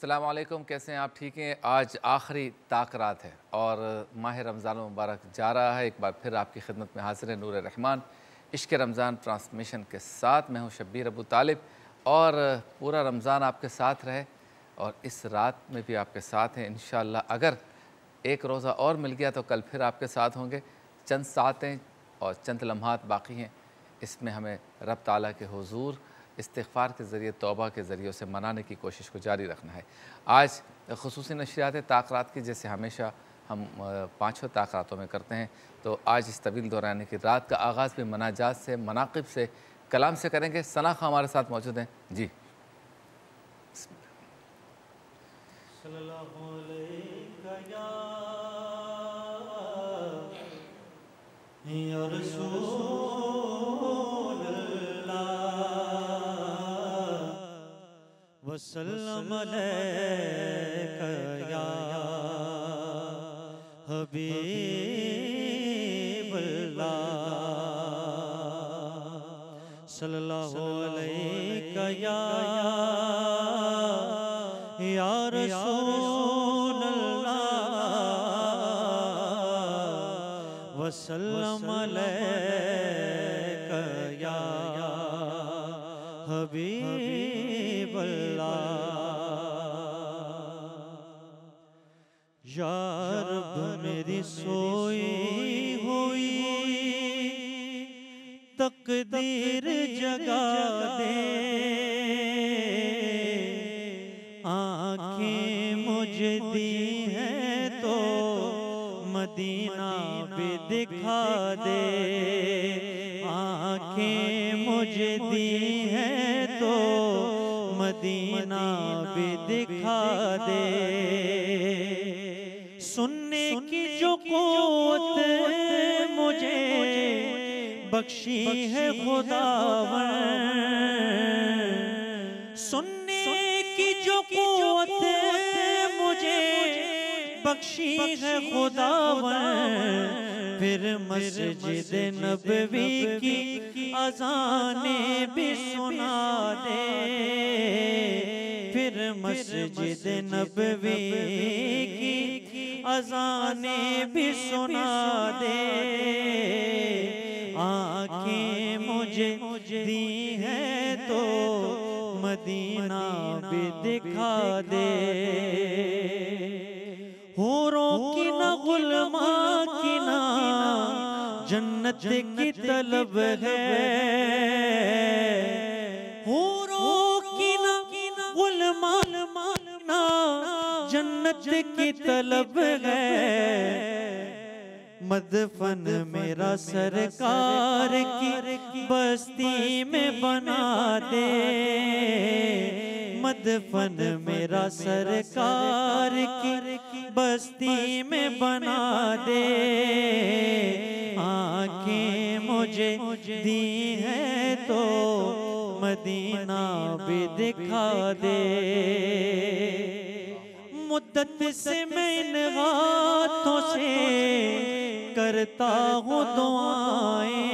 अस्सलाम वालेकुम, कैसे हैं आप? ठीक हैं? आज आखिरी ताक रात है और माह रमज़ान मुबारक जा रहा है। एक बार फिर आपकी खिदमत में हाज़िर है नूर रहमान इश्क़ रमज़ान ट्रांसमिशन के साथ। मैं हूँ शब्बीर अबू तालिब और पूरा रमज़ान आपके साथ रहे और इस रात में भी आपके साथ हैं इंशाअल्लाह। अगर एक रोज़ा और मिल गया तो कल फिर आपके साथ होंगे। चंद सातें और चंद लम्हात बाकी हैं, इसमें हमें रब ताला के हुज़ूर इस्तिग़फ़ार के ज़रिए, तौबा के ज़रिए उसे मनाने की कोशिश को जारी रखना है। आज ख़ुसूसी नशरियात ताक़रात की, जैसे हमेशा हम पाँचों ताक़रातों में करते हैं, तो आज इस तवील दौरान की रात का आगाज़ भी मनाजात से, मनाक़िब से, कलाम से करेंगे। सना खां हमारे साथ मौजूद हैं। जी वसल्लम अलैका या हबीबल्लाह, सल्लल्लाहु अलैका या रसूलल्लाह, वसल्लम अलैका या हबीबल्लाह। या रब मेरी सोई हुई तकदीर जगा दे, आँखें मुझे दी हैं तो मदीना भी दिखा दे, आँखें मुझे दी हैं तो मदीना भी दिखा दे। सुनने की जो क़ुव्वत मुझे बख्शी है खुदावन, सुनने की जो क़ुव्वत मुझे बख्शी है खुदावन, फिर मस्जिद नबवी की अज़ानें भी सुना दे, फिर मस्जिद नबवी की अज़ानें भी सुना दे, आँखें मुझे दी हैं तो मदीना भी दिखा दे। हूरों की न गुलमा की ना जन्नत की तलब है, हूरों की न गुलमा ना जन्नत की तलब है, मदफन मेरा सरकार की बस्ती में बना दे, मदफन मेरा सरकार की बस्ती में बना दे, आँखें मुझे दी हैं तो मदीना भी दिखा दे। मुद्दत से मैं इन हाथों से करता हूँ दुआएं,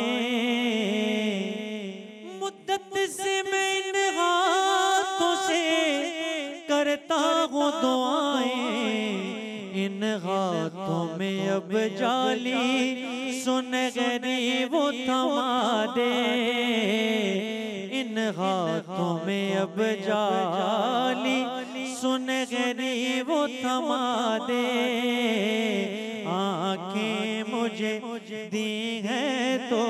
मुद्दत से मैं इन हाथों से करता हूँ दुआएं, इन हाथों में अब जाली सुनहरी वो थमा दे, इन हाथों में अब जाली सुनहरी वो थमा दे, आँखें मुझे दी हैं तो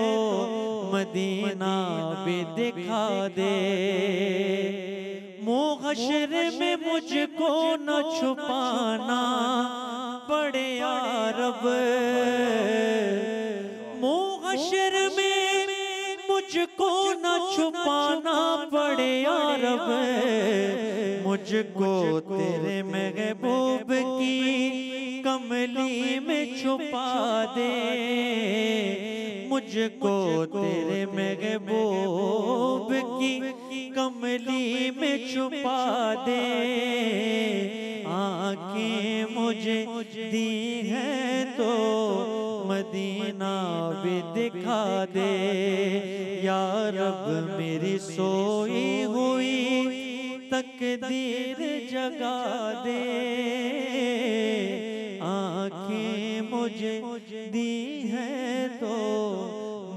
मदीना भी दिखा दे। मुहशर में मुझको न छुपाना पड़े या रब, मुहशर में मुझको न छुपाना पड़े या रब, मुझको तेरे महबूब की कमली में छुपा दे, मुझको तेरे महबूब की कमली में छुपा दे, आँखें मुझे दी हैं तो मदीना भी दिखा दे। या रब मेरी सोई हुई तक तकदीर जगा दे, आँखें मुझे दी है तो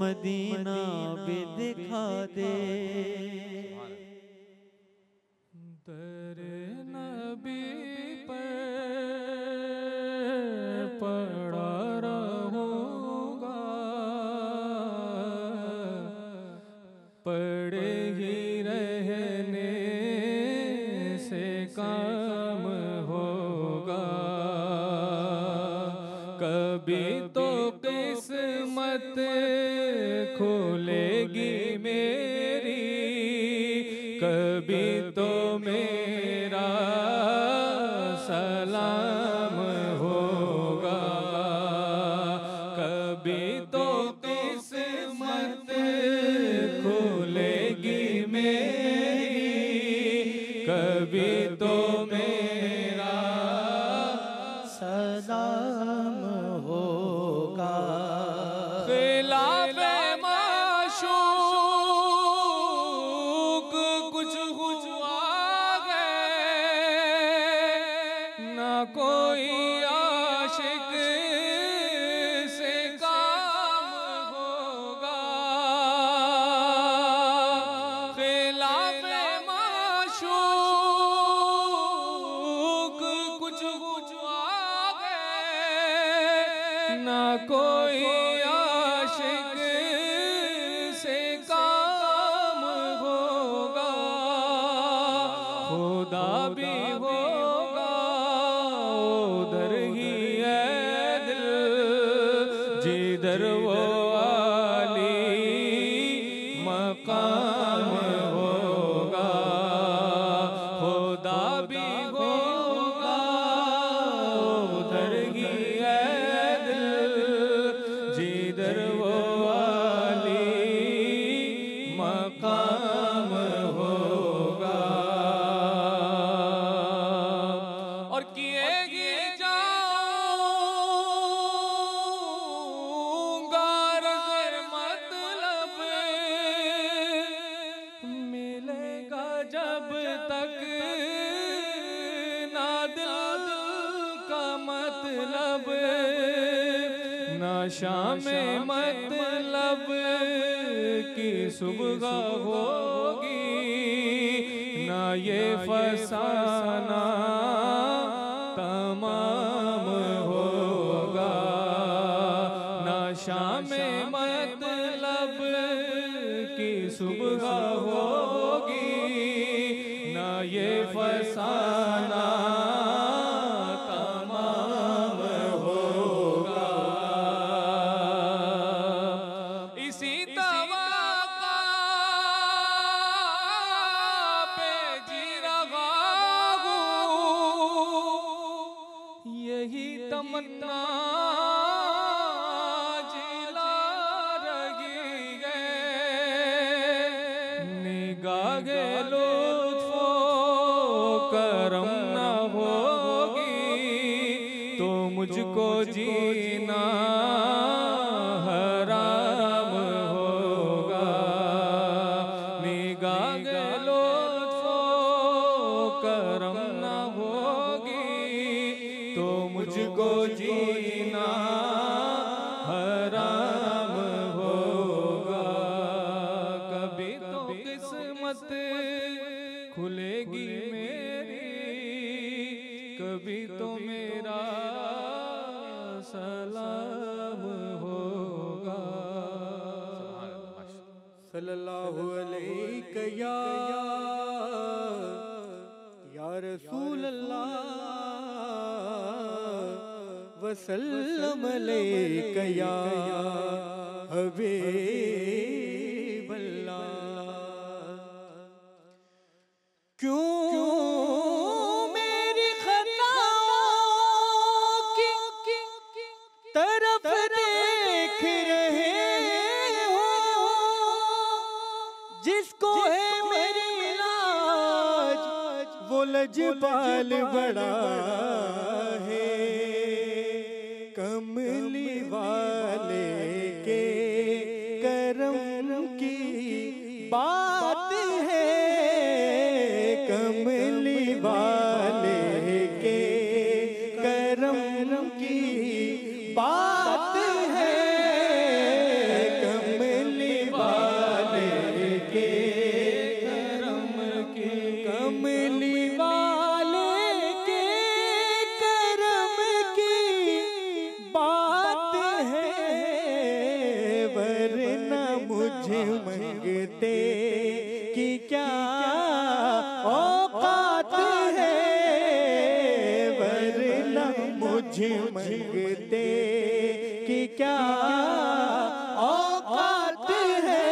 मदीना भी दिखा दे। तेरे नबी पर पड़ा रहूँगा, पड़े ही रहने से काम होगा। कभी तो किस्मत खुलेगी मेरी, कभी तो मेरा सलाम होगा। कभी तो किस्मत खुलेगी मेरी, कभी तो मेरा सलाम होगा। खिलाफ़े माशूक कुछ हुआ है, ना कोई आशिक से काम होगा। खिलाफ़े माशूक कुछ हुआ है, ना कोई आशिक से काम होगा। खुदा भी होगा उधर ही है दिल, जिधर वो आली मकाम होगा। खुदा भी होगा उधर ही है दिल, जिधर वो आली मकाम होगा। और किएगी जाऊंगा रज़ मतलब, मिलेगा जब तक ना दिल का मतलब, ना शाम मतलब की सुबह होगी, ना ये फसाना तमाम होगा। ना शाम मतलब की सुबह होगी, ना ये फसाना तमाम होगा। इसी तवक्का पे जी रहा हूँ, यही तमन्ना जिला रही है। निगाहे लुत्फ़ो करम न होगी तो मुझको जीना हराम होगा। निगाहे लुत्फ़ो करम न होगी तो मुझको जीना हराम होगा। कभी तो किस्मत खुलेगी मेरी, कभी तो मेरा सलाम होगा। सल्लल्लाहु अलैहि या रसूल अल्लाह वसल्लम अलैका या हबीब अल्लाह। क्यों मेरी खताओं की तरफ देख रहे हो, जिसको है मेरी लाज वो लजपाल बड़ा है। कमली वाले के करम की बात है, कमली मुझे मंगते कि क्या औकात है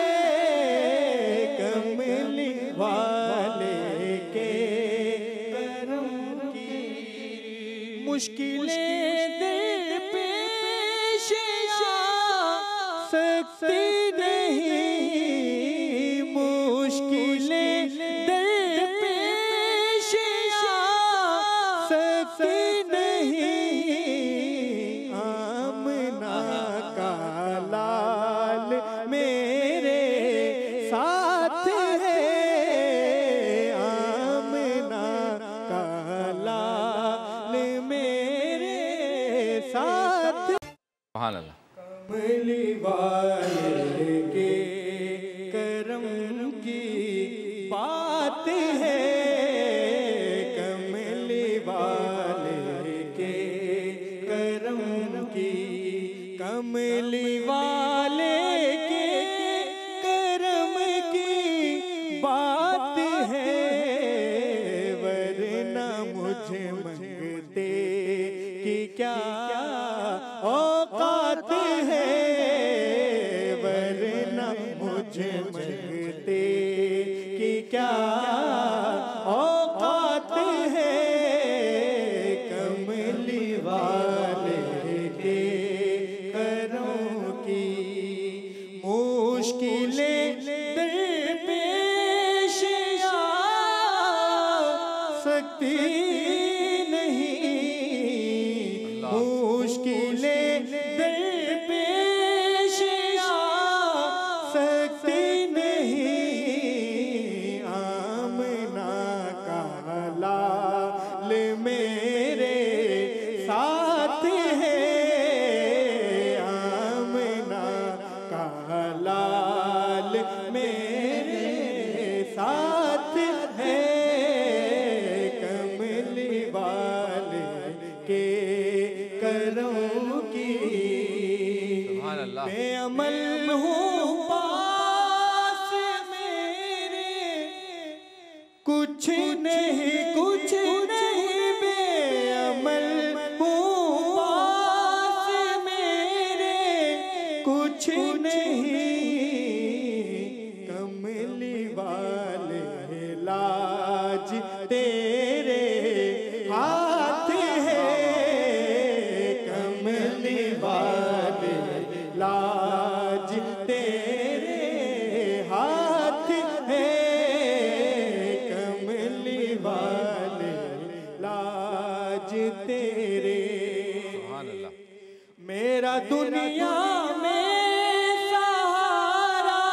कमली वाले के करम की। मुश्किलें दिल पेश आ सकती नहीं, मुश्किलें दिल पेश आ सकती नहीं। आमना का लाल मेरे साथ है, आमना का लाल मेरे साथ। सुभान अल्लाह। कमली वाले के करम की बात है, कमली वाले के करम की, कमली वाले के करम की बात है। वरना मुझे मंगते कि क्या औकात है, वरना मुझे मंगते कि क्या औकात है कमली वाले के करों की। मुश्किलें दरपेश आ सकती नहीं, मुश्किलें दरपेश आ सकती नहीं। आमना का लाल मेरे साथ है, आमना का लाल मेरे साथ है। कमली वाले के करों की सुभान अल्लाह। बेअमल हूँ पास मेरे, कुछ नहीं बेअमल हूँ पास मेरे, कुछ नहीं। कमली वाले लाज तेरे हाथ है, कमली वाले लाज तेरे हाथ है, कमली वाले लाज तेरे। सुभान अल्लाह। मेरा दुनिया में सहारा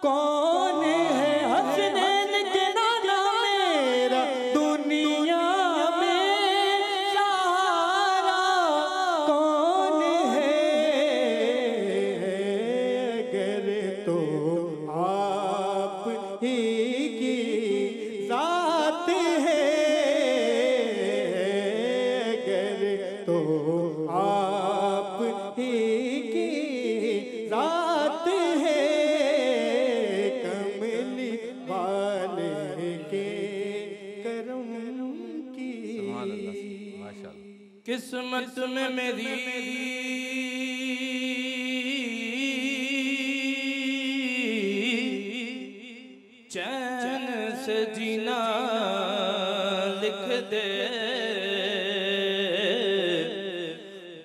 कौन है, हसनैन के नाना। मेरा दुनिया में सहारा कौन है, अगर तो आप ही की जात है, अगर तो आप ही की जात है। कमली वाले के करम की। सुभान अल्लाह। माशाअल्लाह। किस्मत में मेरी चैन से जीना लिख दे,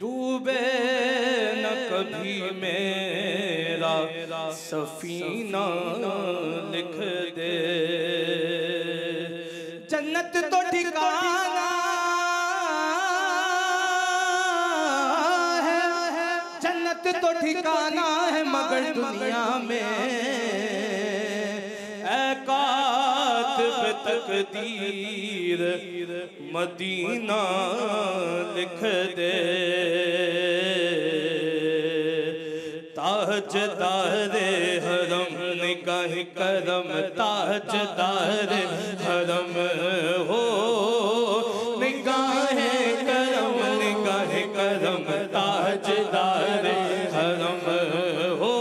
डूबे न कभी मेरा सफीना लिख दे। जन्नत तो ठिकाना है, जन्नत तो ठिकाना है, मगर दुनिया में कातिब तकदीर मदीना लिख दे। ताजदारे हरम निगाह करम, ताजदारे हरम हो निगाह करम, निगाह करम ताजदारे हरम हो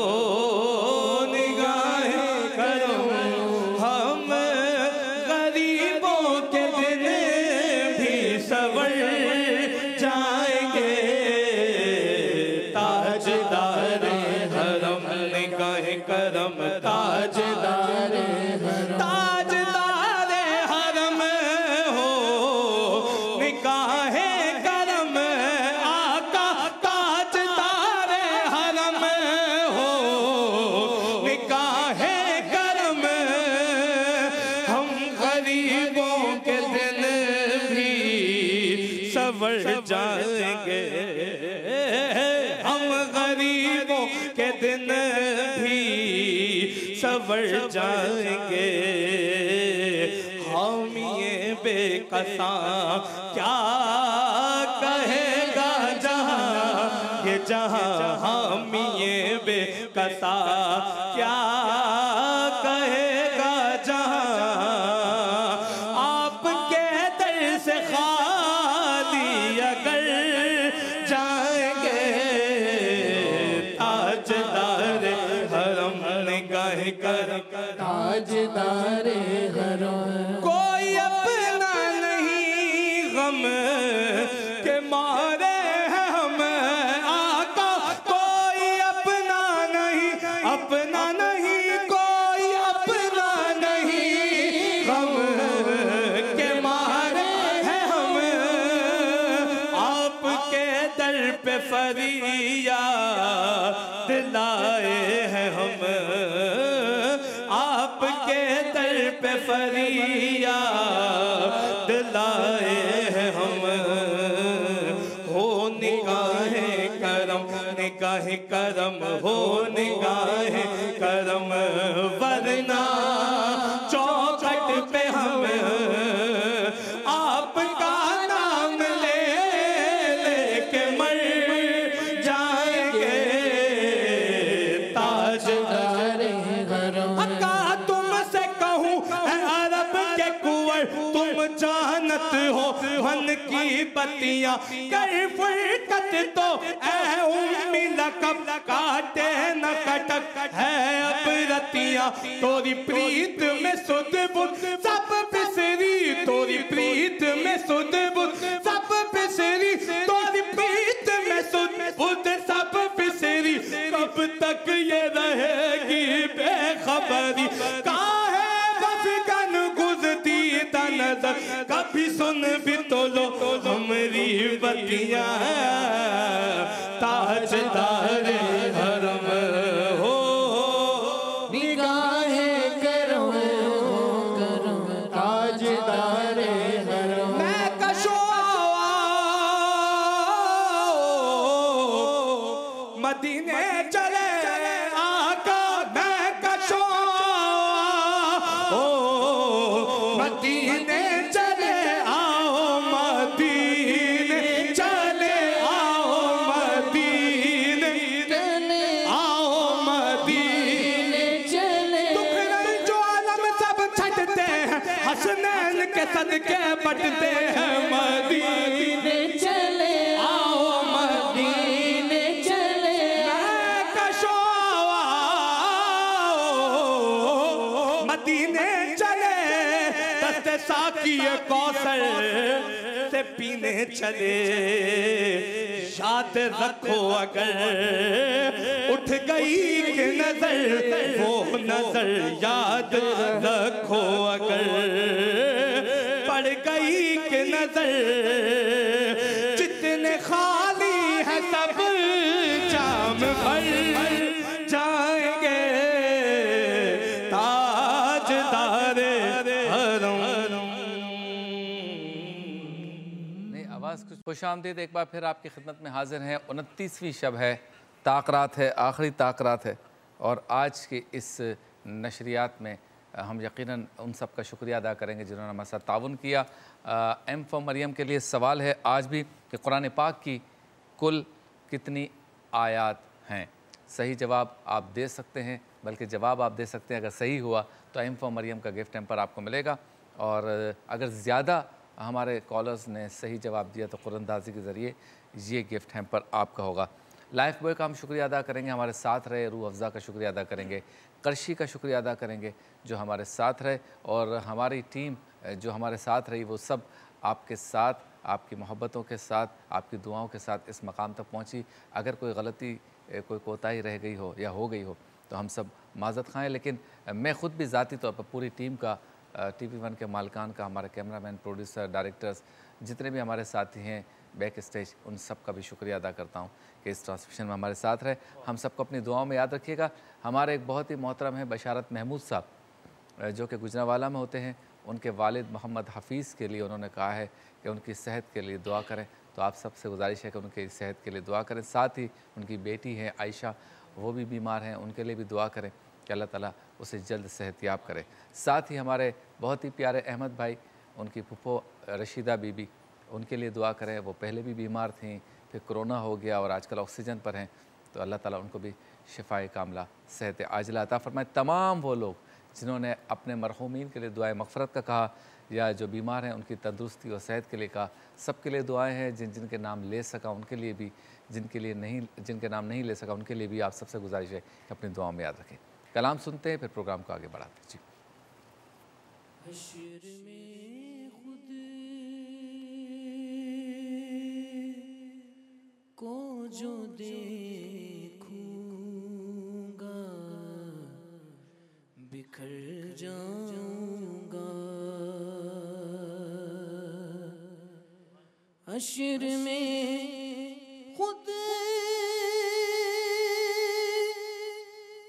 निगाह करम। हम गरीबों के दिल भी सवर सवर जाएंगे, हम गरीबों के दिन भी सवर जाएंगे। हामिए बेकसा क्या कहेगा जहाँ, ये जहाँ हामिए बेकसा क्या कहेगा जहाँ, आपके दर से खाली अगर जाएंगे। ताजदार हरम निगाह कर, ताजदार हरम कोई अपना नहीं गम के मारे हैं हम आका, कोई अपना नहीं, अपना नहीं, कोई अपना नहीं, गम के मारे हैं हम, आपके दर पे फरियाद लाए हैं हम, आपके दर पे फरियाद लाए हैं हम। हो निगाहे करम, निगाहे करम, हो निगाहे करम, वरना चौखट पे हम आपका नाम ले लेके मर जाएंगे। ताजदार हक्का तुमसे कहूँ अरब के कुंवर, तुम जानत हो मन की बत्तियां, कर फुरकत तो ऐ उम्मी लकब, काटे न कटक है अब रतियां, तोरी प्रीत में सुध बुध सब बिसरी, तोरी प्रीत में सुध बुध सब बिसरी, तोरी प्रीत में सुध बुध सब बिसरी, कब तक ये रहेगी बेखबरी, काहे बफगन गुजती नजर, कभी सुन भी तो लो हमारी बतियां। ताजदार हरम हो निगाहें करम, ताजदार हरम। मैं कशो मदीने चले आका, मैं कशो मदीने चले आओ, मदीने चले आओ, मदीने आओ, मदीने चले दुखड़े जो आलम सब छटते हैं, हसनैन के सदके बटते हैं, मदीने चले आओ, मदीने चले मैं कशो मदीने चले, दस्ते साकी कौसर से पीने चले, याद रखो अगर उठ गई कि नजर, वो नजर याद रखो अगर पड़ गई कि नजर, जितने खाली है सब जाम भर जाएंगे। ताजदार हरम। नहीं, आवाज़ कुछ खुशामदीद, एक बार फिर आपकी खिदमत में हाजिर हैं। 29वीं शब है, ताक़रात है, आखिरी ताक़रात है, और आज की इस नशरियात में हम यकीनन उन सब का शुक्रिया अदा करेंगे जिन्होंने हमारे साथ ताउन किया। एम फॉर मरियम के लिए सवाल है आज भी कि कुरान पाक की कुल कितनी आयात हैं। सही जवाब आप दे सकते हैं, बल्कि जवाब आप दे सकते हैं, अगर सही हुआ तो एम फॉर मरियम का गिफ्ट हैम्पर आपको मिलेगा, और अगर ज़्यादा हमारे कॉलर्स ने सही जवाब दिया तो कुरानदाजी के ज़रिए ये गिफ्ट हैम्पर आपका होगा। लाइफ बॉय का हम शुक्रिया अदा करेंगे, हमारे साथ रहे। रूह अफ़ज़ा का शुक्रिया अदा करेंगे। करशी का शुक्रिया अदा करेंगे जो हमारे साथ रहे, और हमारी टीम जो हमारे साथ रही वो सब आपके साथ, आपकी मोहब्बतों के साथ, आपकी दुआओं के साथ इस मकाम तक पहुँची। अगर कोई गलती, कोई कोताही रह गई हो या हो गई हो तो हम सब माज़रत खाएँ, लेकिन मैं ख़ुद भी ज़ाती तौर पर पूरी टीम का, TV1 के मालिकान का, हमारे कैमरामैन, प्रोड्यूसर, डायरेक्टर्स, जितने भी हमारे साथी हैं बैक स्टेज, उन सब का भी शुक्रिया अदा करता हूँ कि इस ट्रांसमिशन में हमारे साथ रहे। हम सबको अपनी दुआओं में याद रखिएगा। हमारे एक बहुत ही मोहतरम हैं बशारत महमूद साहब, जो कि गुजरांवाला में होते हैं, उनके वालिद मोहम्मद हफ़ीज़ के लिए उन्होंने कहा है कि उनकी सेहत के लिए दुआ करें। तो आप सबसे गुजारिश है कि उनकी सेहत के लिए दुआ करें। साथ ही उनकी बेटी है आयशा, वो भी बीमार हैं, उनके लिए भी दुआ करें कि अल्लाह ताला उसे जल्द सेहतयाब करे। साथ ही हमारे बहुत ही प्यारे अहमद भाई, उनकी फुफो रशीदा बीबी, उनके लिए दुआ करें। वो पहले भी बीमार थीं, फिर कोरोना हो गया और आजकल ऑक्सीजन पर हैं। तो अल्लाह ताला उनको भी शिफाए कामला सेहत आजिला अता फरमाए। तमाम वो लोग जिन्होंने अपने मरहूमीन के लिए दुआए मग़फ़रत का कहा या जो बीमार हैं उनकी तंदुरुस्ती और सेहत के लिए कहा, सब के लिए दुआएं हैं। जिनके नाम ले सका उनके लिए भी, जिनके नाम नहीं ले सका उनके लिए भी आप सबसे गुजारिश है कि अपनी दुआओं में याद रखें। कलाम सुनते हैं, फिर प्रोग्राम को आगे बढ़ाते हैं। जी। हश्र में खुद को जो देखूंगा बिखर जाऊंगा। हश्र में खुद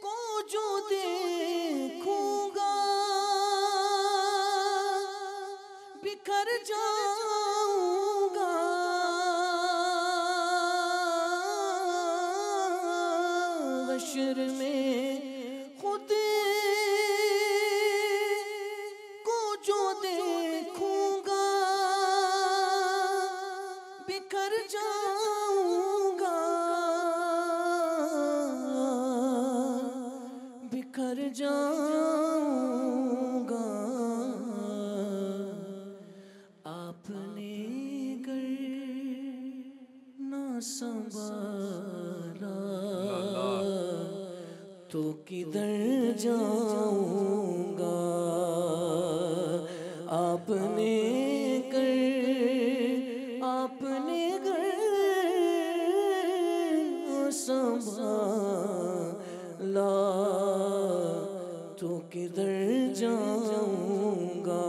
को जो देखूंगा बिखर जाऊंगा। हश्र में खुद को जो देखूंगा बिखर जाऊंगा। बिखर जाऊंगा। आपने गर ना संभाला तो किधर जाऊंगा। आपने गर ना संभाला तो किधर जाऊंगा।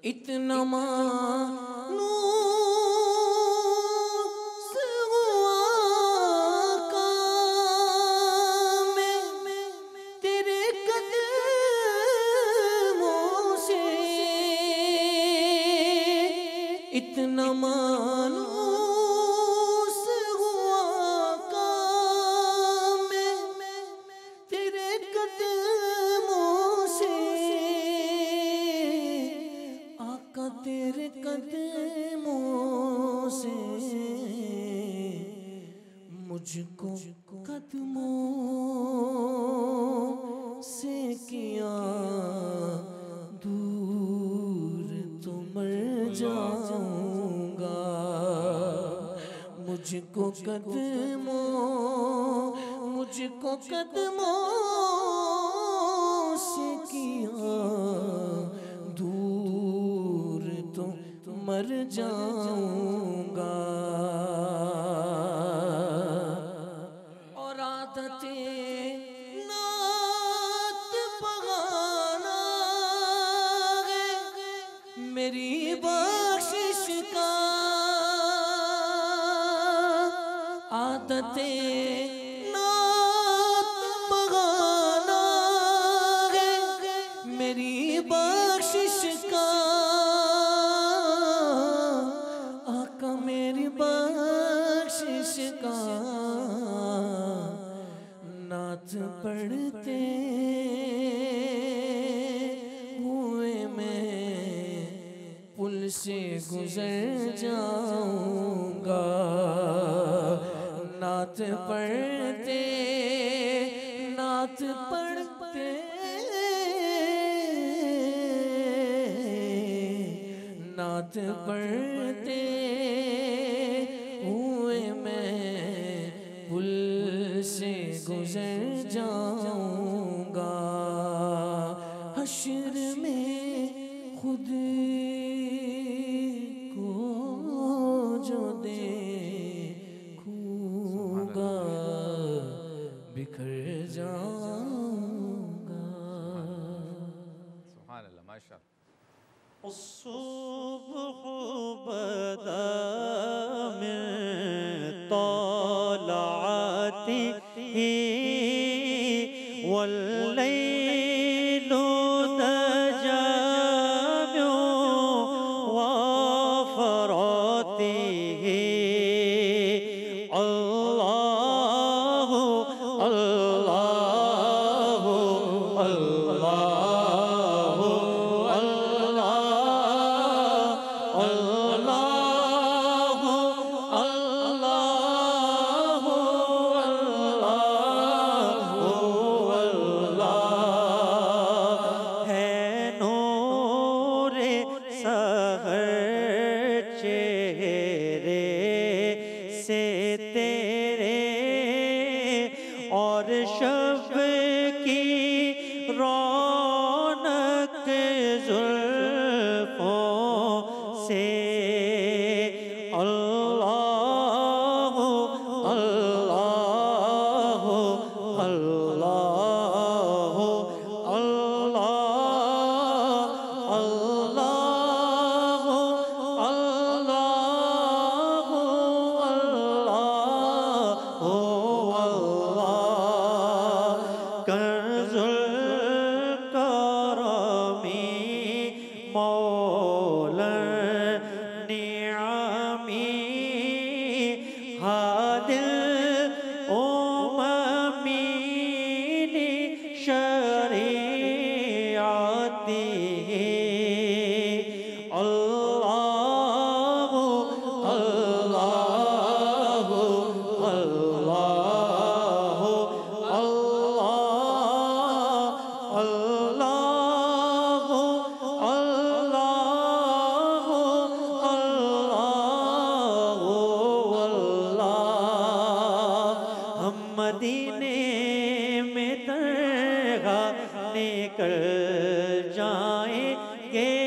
इतना मानूस हुआ काम में तेरे कदमों से। इतना मानूस हुआ काम में तेरे कदमों से। आका तेरे कदमों से मुझको कदमों से किया दूर तो मर जाऊंगा। मुझको कदमों से किया दूर तो मर जाऊंगा। और आदते नात बहाना है मेरी बख्शिश का। आदते नात बहाना है मेरी बख्शिश का। आका मेरी बख्शिश का। नात पढ़ते हुए मैं पुल से गुजर जाऊंगा। नात पढ़ते नात पढ़ते हुए मैं पुल से गुजर जाऊंगा। हश्र में खुद को जो देखूंगा बिखर जाऊंगा। सुभान अल्लाह, माशाअल्लाह। सुबह बदा में तौलाती वल्लैल हर चेहरे से तेरे और शब की रौनक जुल्फों से अल्लाह अल्लाह अल्लाह अल्लाह अल्लाह अल्लाह अल्लाह कंजुल करमी मौला नियामी हादिल उम्मीनी शरीआती अल्लाह अल्लाह अल्लाह अल्लाह अल्लाह अल्लाह अल्लाह हम मदीने में दरगाह निकल जाएंगे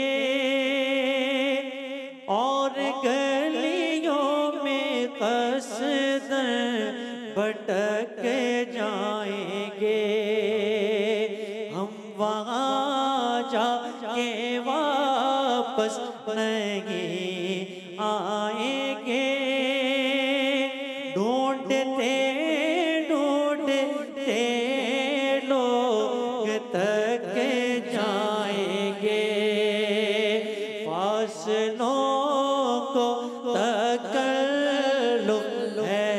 और गलियों में कसदर भटक जाएंगे हम वहाँ जाके वापस नहीं आएंगे ढूंढते ढूंढते लोग तक जाएंगे फासलों को तकल्लुफ़ है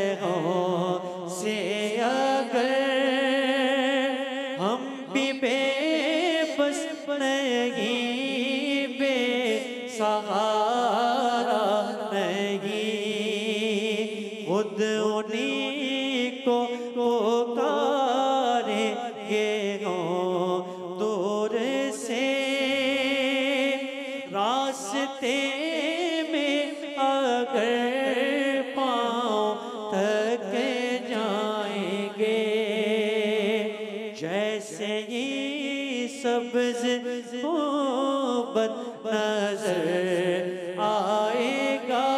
से अगर हम भी बेबस नहीं बेसहारा नहीं खुद उन्हीं को पुकारेंगे दूर से रास्ते में अगर पाँव थक जाएंगे जैसे ही सब्ज़ मोहब्बत नजर आएगा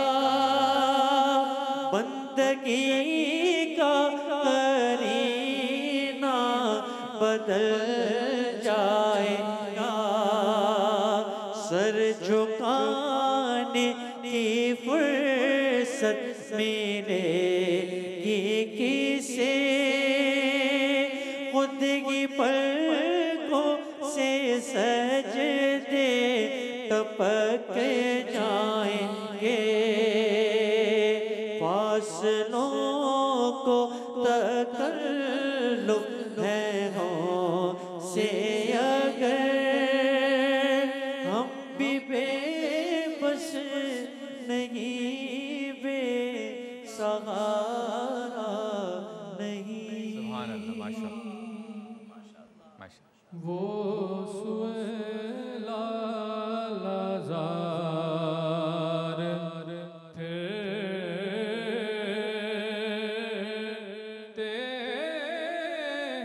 बंदगी का करीना बदल जाएगा सर झुकाने की फुर्सत मिलेगी किसे खुद की पलकों से सजदे टपक जाएंगे फासलों को तकल्लुफ़ है से अगर हम भी बेबस नहीं बेसहारा नहीं सुभान अल्लाह माशाअल्लाह माशाअल्लाह वो सुएला लाज़ार फिरते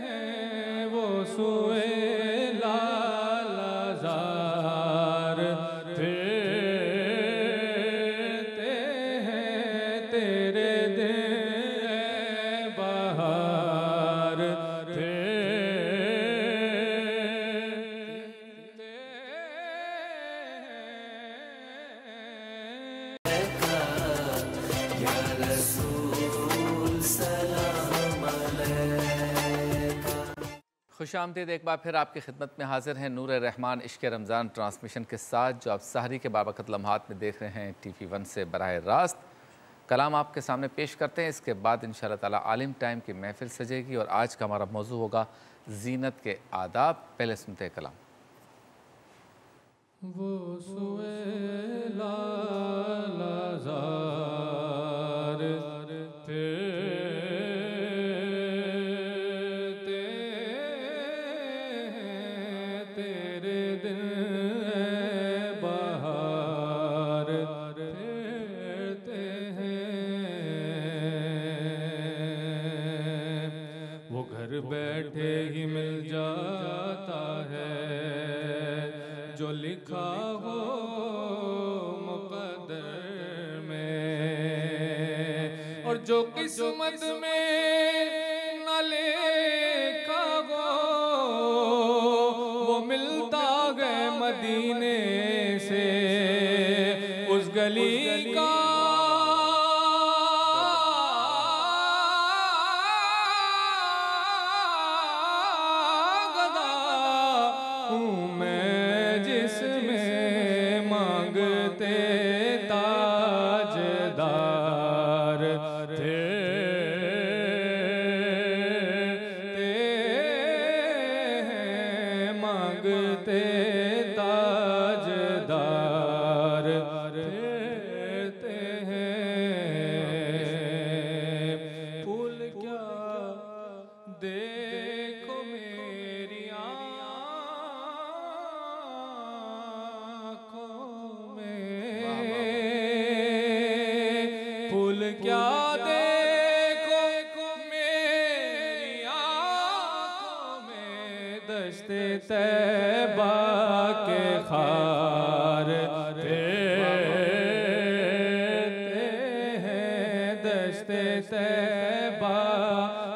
हैं वो सुएला लाज़ार फिरते हैं तेरे दिन बहार खुशामदीद एक बार फिर आपकी खिदमत में हाजिर हैं नूर रहमान इश्क़ रमज़ान ट्रांसमिशन के साथ जो आप सहरी के बाबरकत लम्हात में देख रहे हैं TV1 से बराह रास्त। कलाम आपके सामने पेश करते हैं, इसके बाद इंशाअल्लाह ताला आलिम टाइम की महफिल सजेगी और आज का हमारा मौजू होगा ज़ीनत के आदाब। पहले सुनते हैं कलाम। वो सुएला लाज़ार फिरते हैं तेरे दिन बहार और जो किस्मत में न लिखा गो वो मिलता गए मदीने से उस गली का गदा हूँ मैं जिसमें मांगते ताजदार थे मांगते ताजदार थे फूल क्या देखो मेरी आँखों में फूल क्या देखो मेरी आँखों में दश्ते तैबा के खार हैं दश्ते तैबा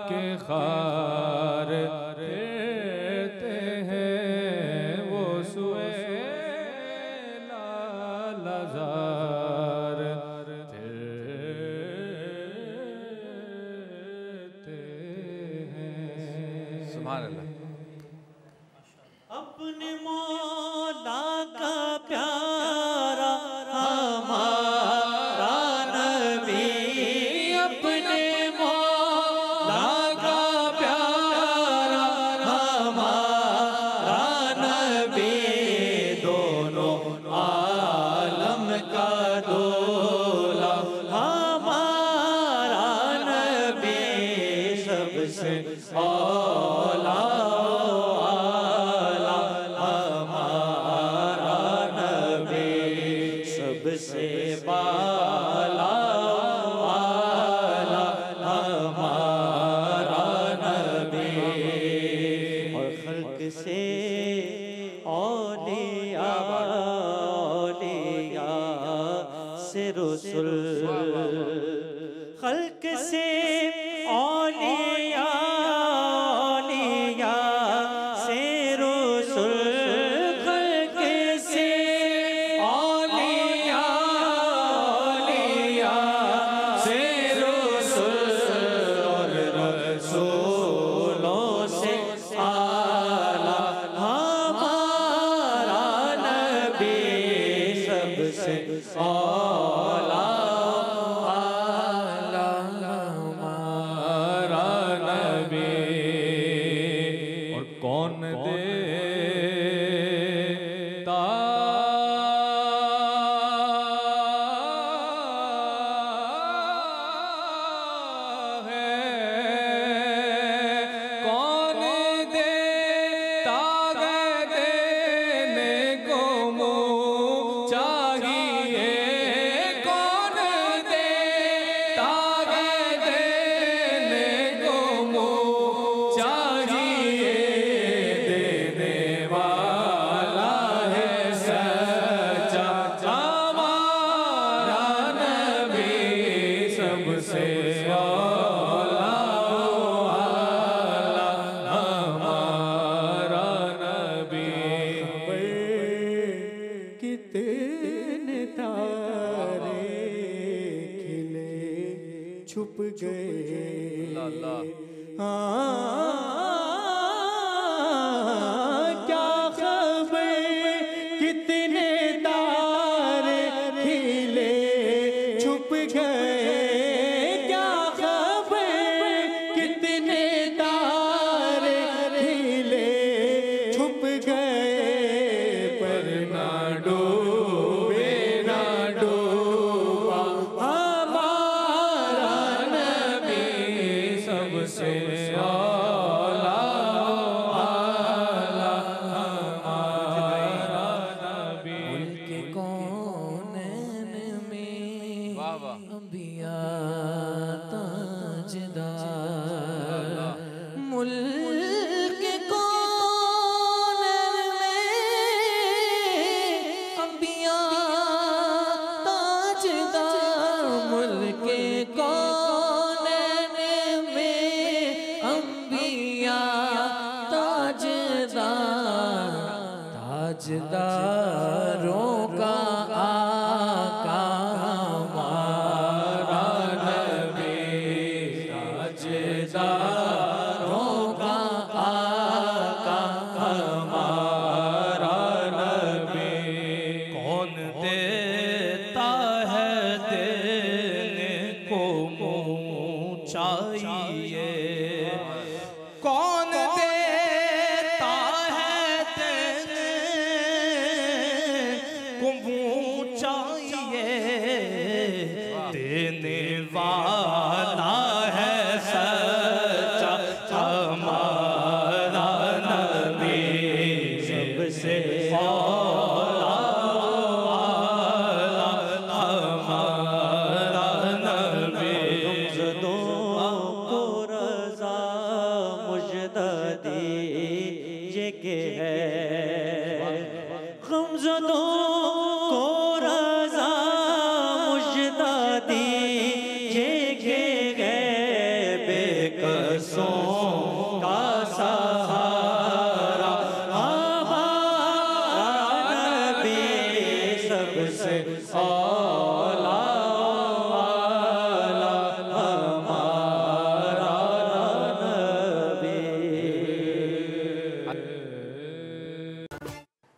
के खार रहते हैं वो सुएला लज़ार रहते हैं। सुभान अल्लाह। अपने मौला का प्यारा हमारा नबी, अपने मौला का प्यारा हमारा नबी, दोनों आलम का दूल्हा हमारा नबी, सबसे औला सबसे बाला वाला हमारा नबी, और खल्क से औलिया औलिया से रसूल, खल्क से औलिया औलिया से रसूल, खल्क से हमारा नबी, और कौन देता है, कौन देता है देने को मुँह चाहिए, कौन देता है देने को मुँह चाहिए, देने वाला है सच्चा हमारा नबी, सबसे औला हमारा नबी। कितने तारे खिले छुप गए, क्या खबर कितने तारे खिले छुप गए, क्या खबर कितने तारे खिले छुप गए, पर ना डूबे ना डूबा हमारा नबी, सबसे औला ताजदारों का आका हमारा नबी, ताजदारों का आका हमारा नबी। कौन देता है देने को मुँह चाहिए, कौन देता है देने को मुँह चाहिए। देने वाला है सच्चा हमारा नबी, सबसे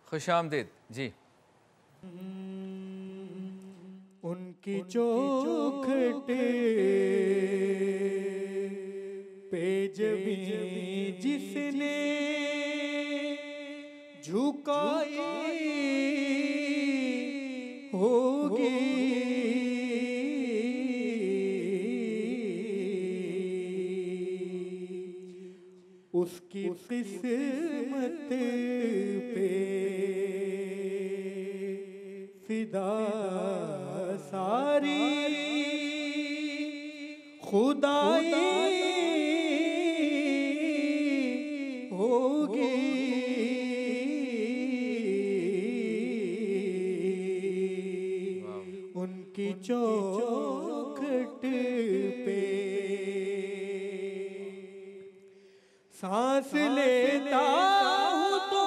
खुशामदीद जी। उनकी चौखटे पे जबी जिसने झुकाई होगी, उसकी किस्मत पे फिदा सारी खुदाई होगी। उनकी चौखट पे सांस लेता हूँ तो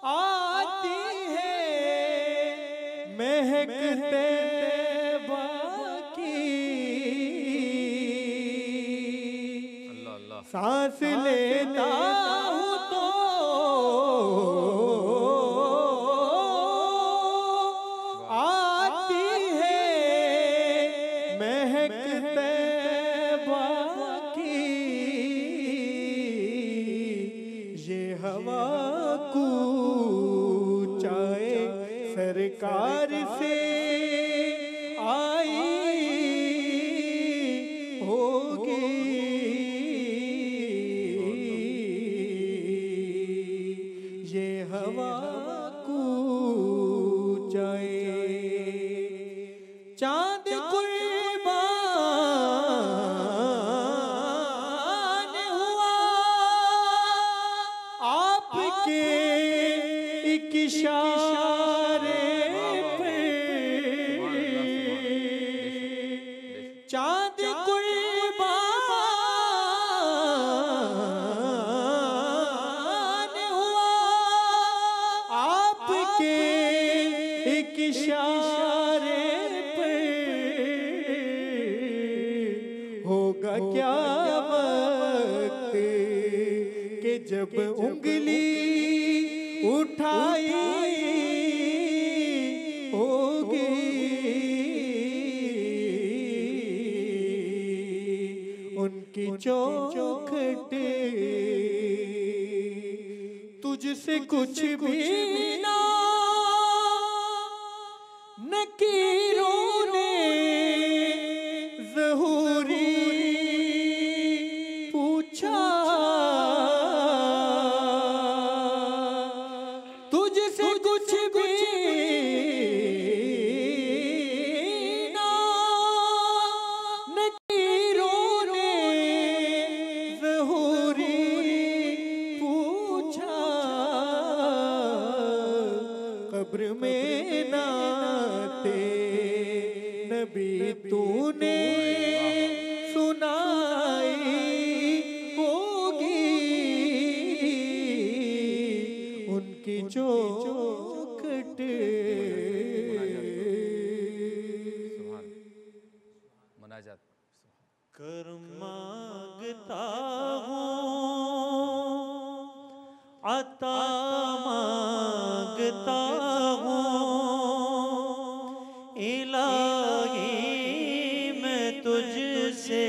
आती है महकते बाकी। सांस लेता हूँ तो आती है महकते बाकी। ये हवा कूचाए सरकार से आई होगी। ये हवा कूचाए चांद कुर्बान हुआ आपके एक इशारे पे। चांद कुर्बान हुआ आपके एक इशारे पे। होगा क्या वक्त कि जब उंगली उठाई होगी। उनकी चौखट तुझसे कुछ भी ना नकीरों ने ज़हूरी पूछा। तुझसे कुछ भी ना नकीरों ने ज़हूरी पूछा। कब्र में नाते नबी तूने सुनाई होगी। उनकी चौखट मुनाजात कर मांगता हूँ अता मांगता हूँ इलाही मैं तुझसे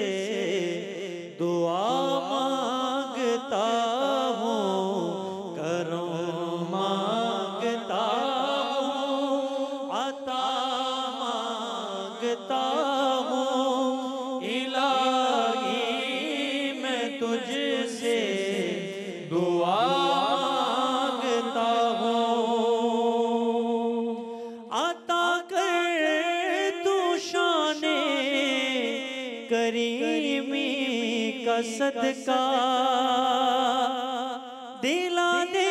दुआ मांगता हूँ करम मांगता हूँ अता मांगता हूँ इलाही मैं तुझसे दुआ मांगता हूँ अता कर तू शाने करीमी का सदका दिला दे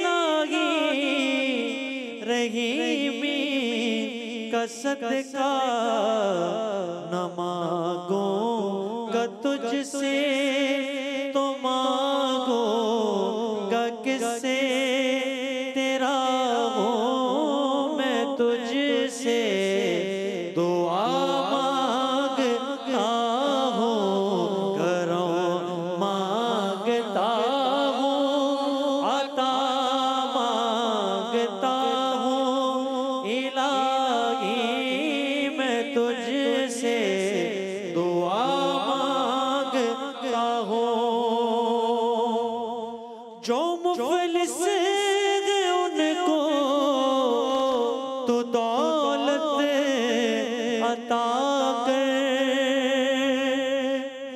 लागी रहीमी का सदका न मांगूंगा तुझसे तो मांगूंगा किससे तेरा हूँ मैं तुझसे दुआ मांगता हूँ करो मांगता हूँ अता मांगता हूँ इलाही मैं तुझसे दुआ मांगता हूँ जो मुफलिस है उनको तो दौलत अता कर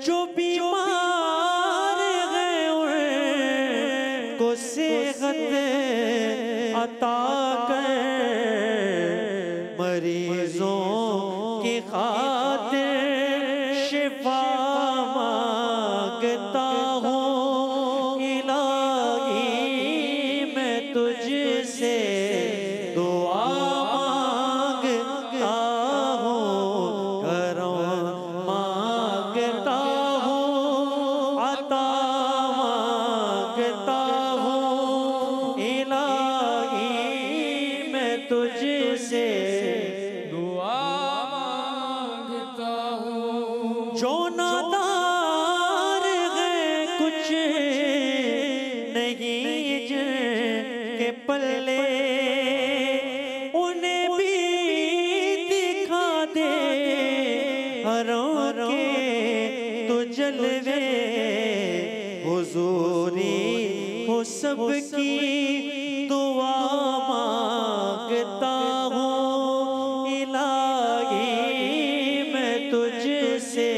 जो बीमार है उनको सेहत अता कर मरीजों की खातिर शिफा मांगता हूँ इलाही मैं तुझसे दुआ मांगता हूँ करम मांगता हूँ अता मांगता हूँ इलाही मैं तुझसे दुआ मांगता हूँ जो नादार है कुछ नहीं जिनके पल्ले उन्हें भी दिखा दे हरों के तो जलवे हुजूरी हो सबकी दुआ मांगता हूँ इलाही मैं तुझसे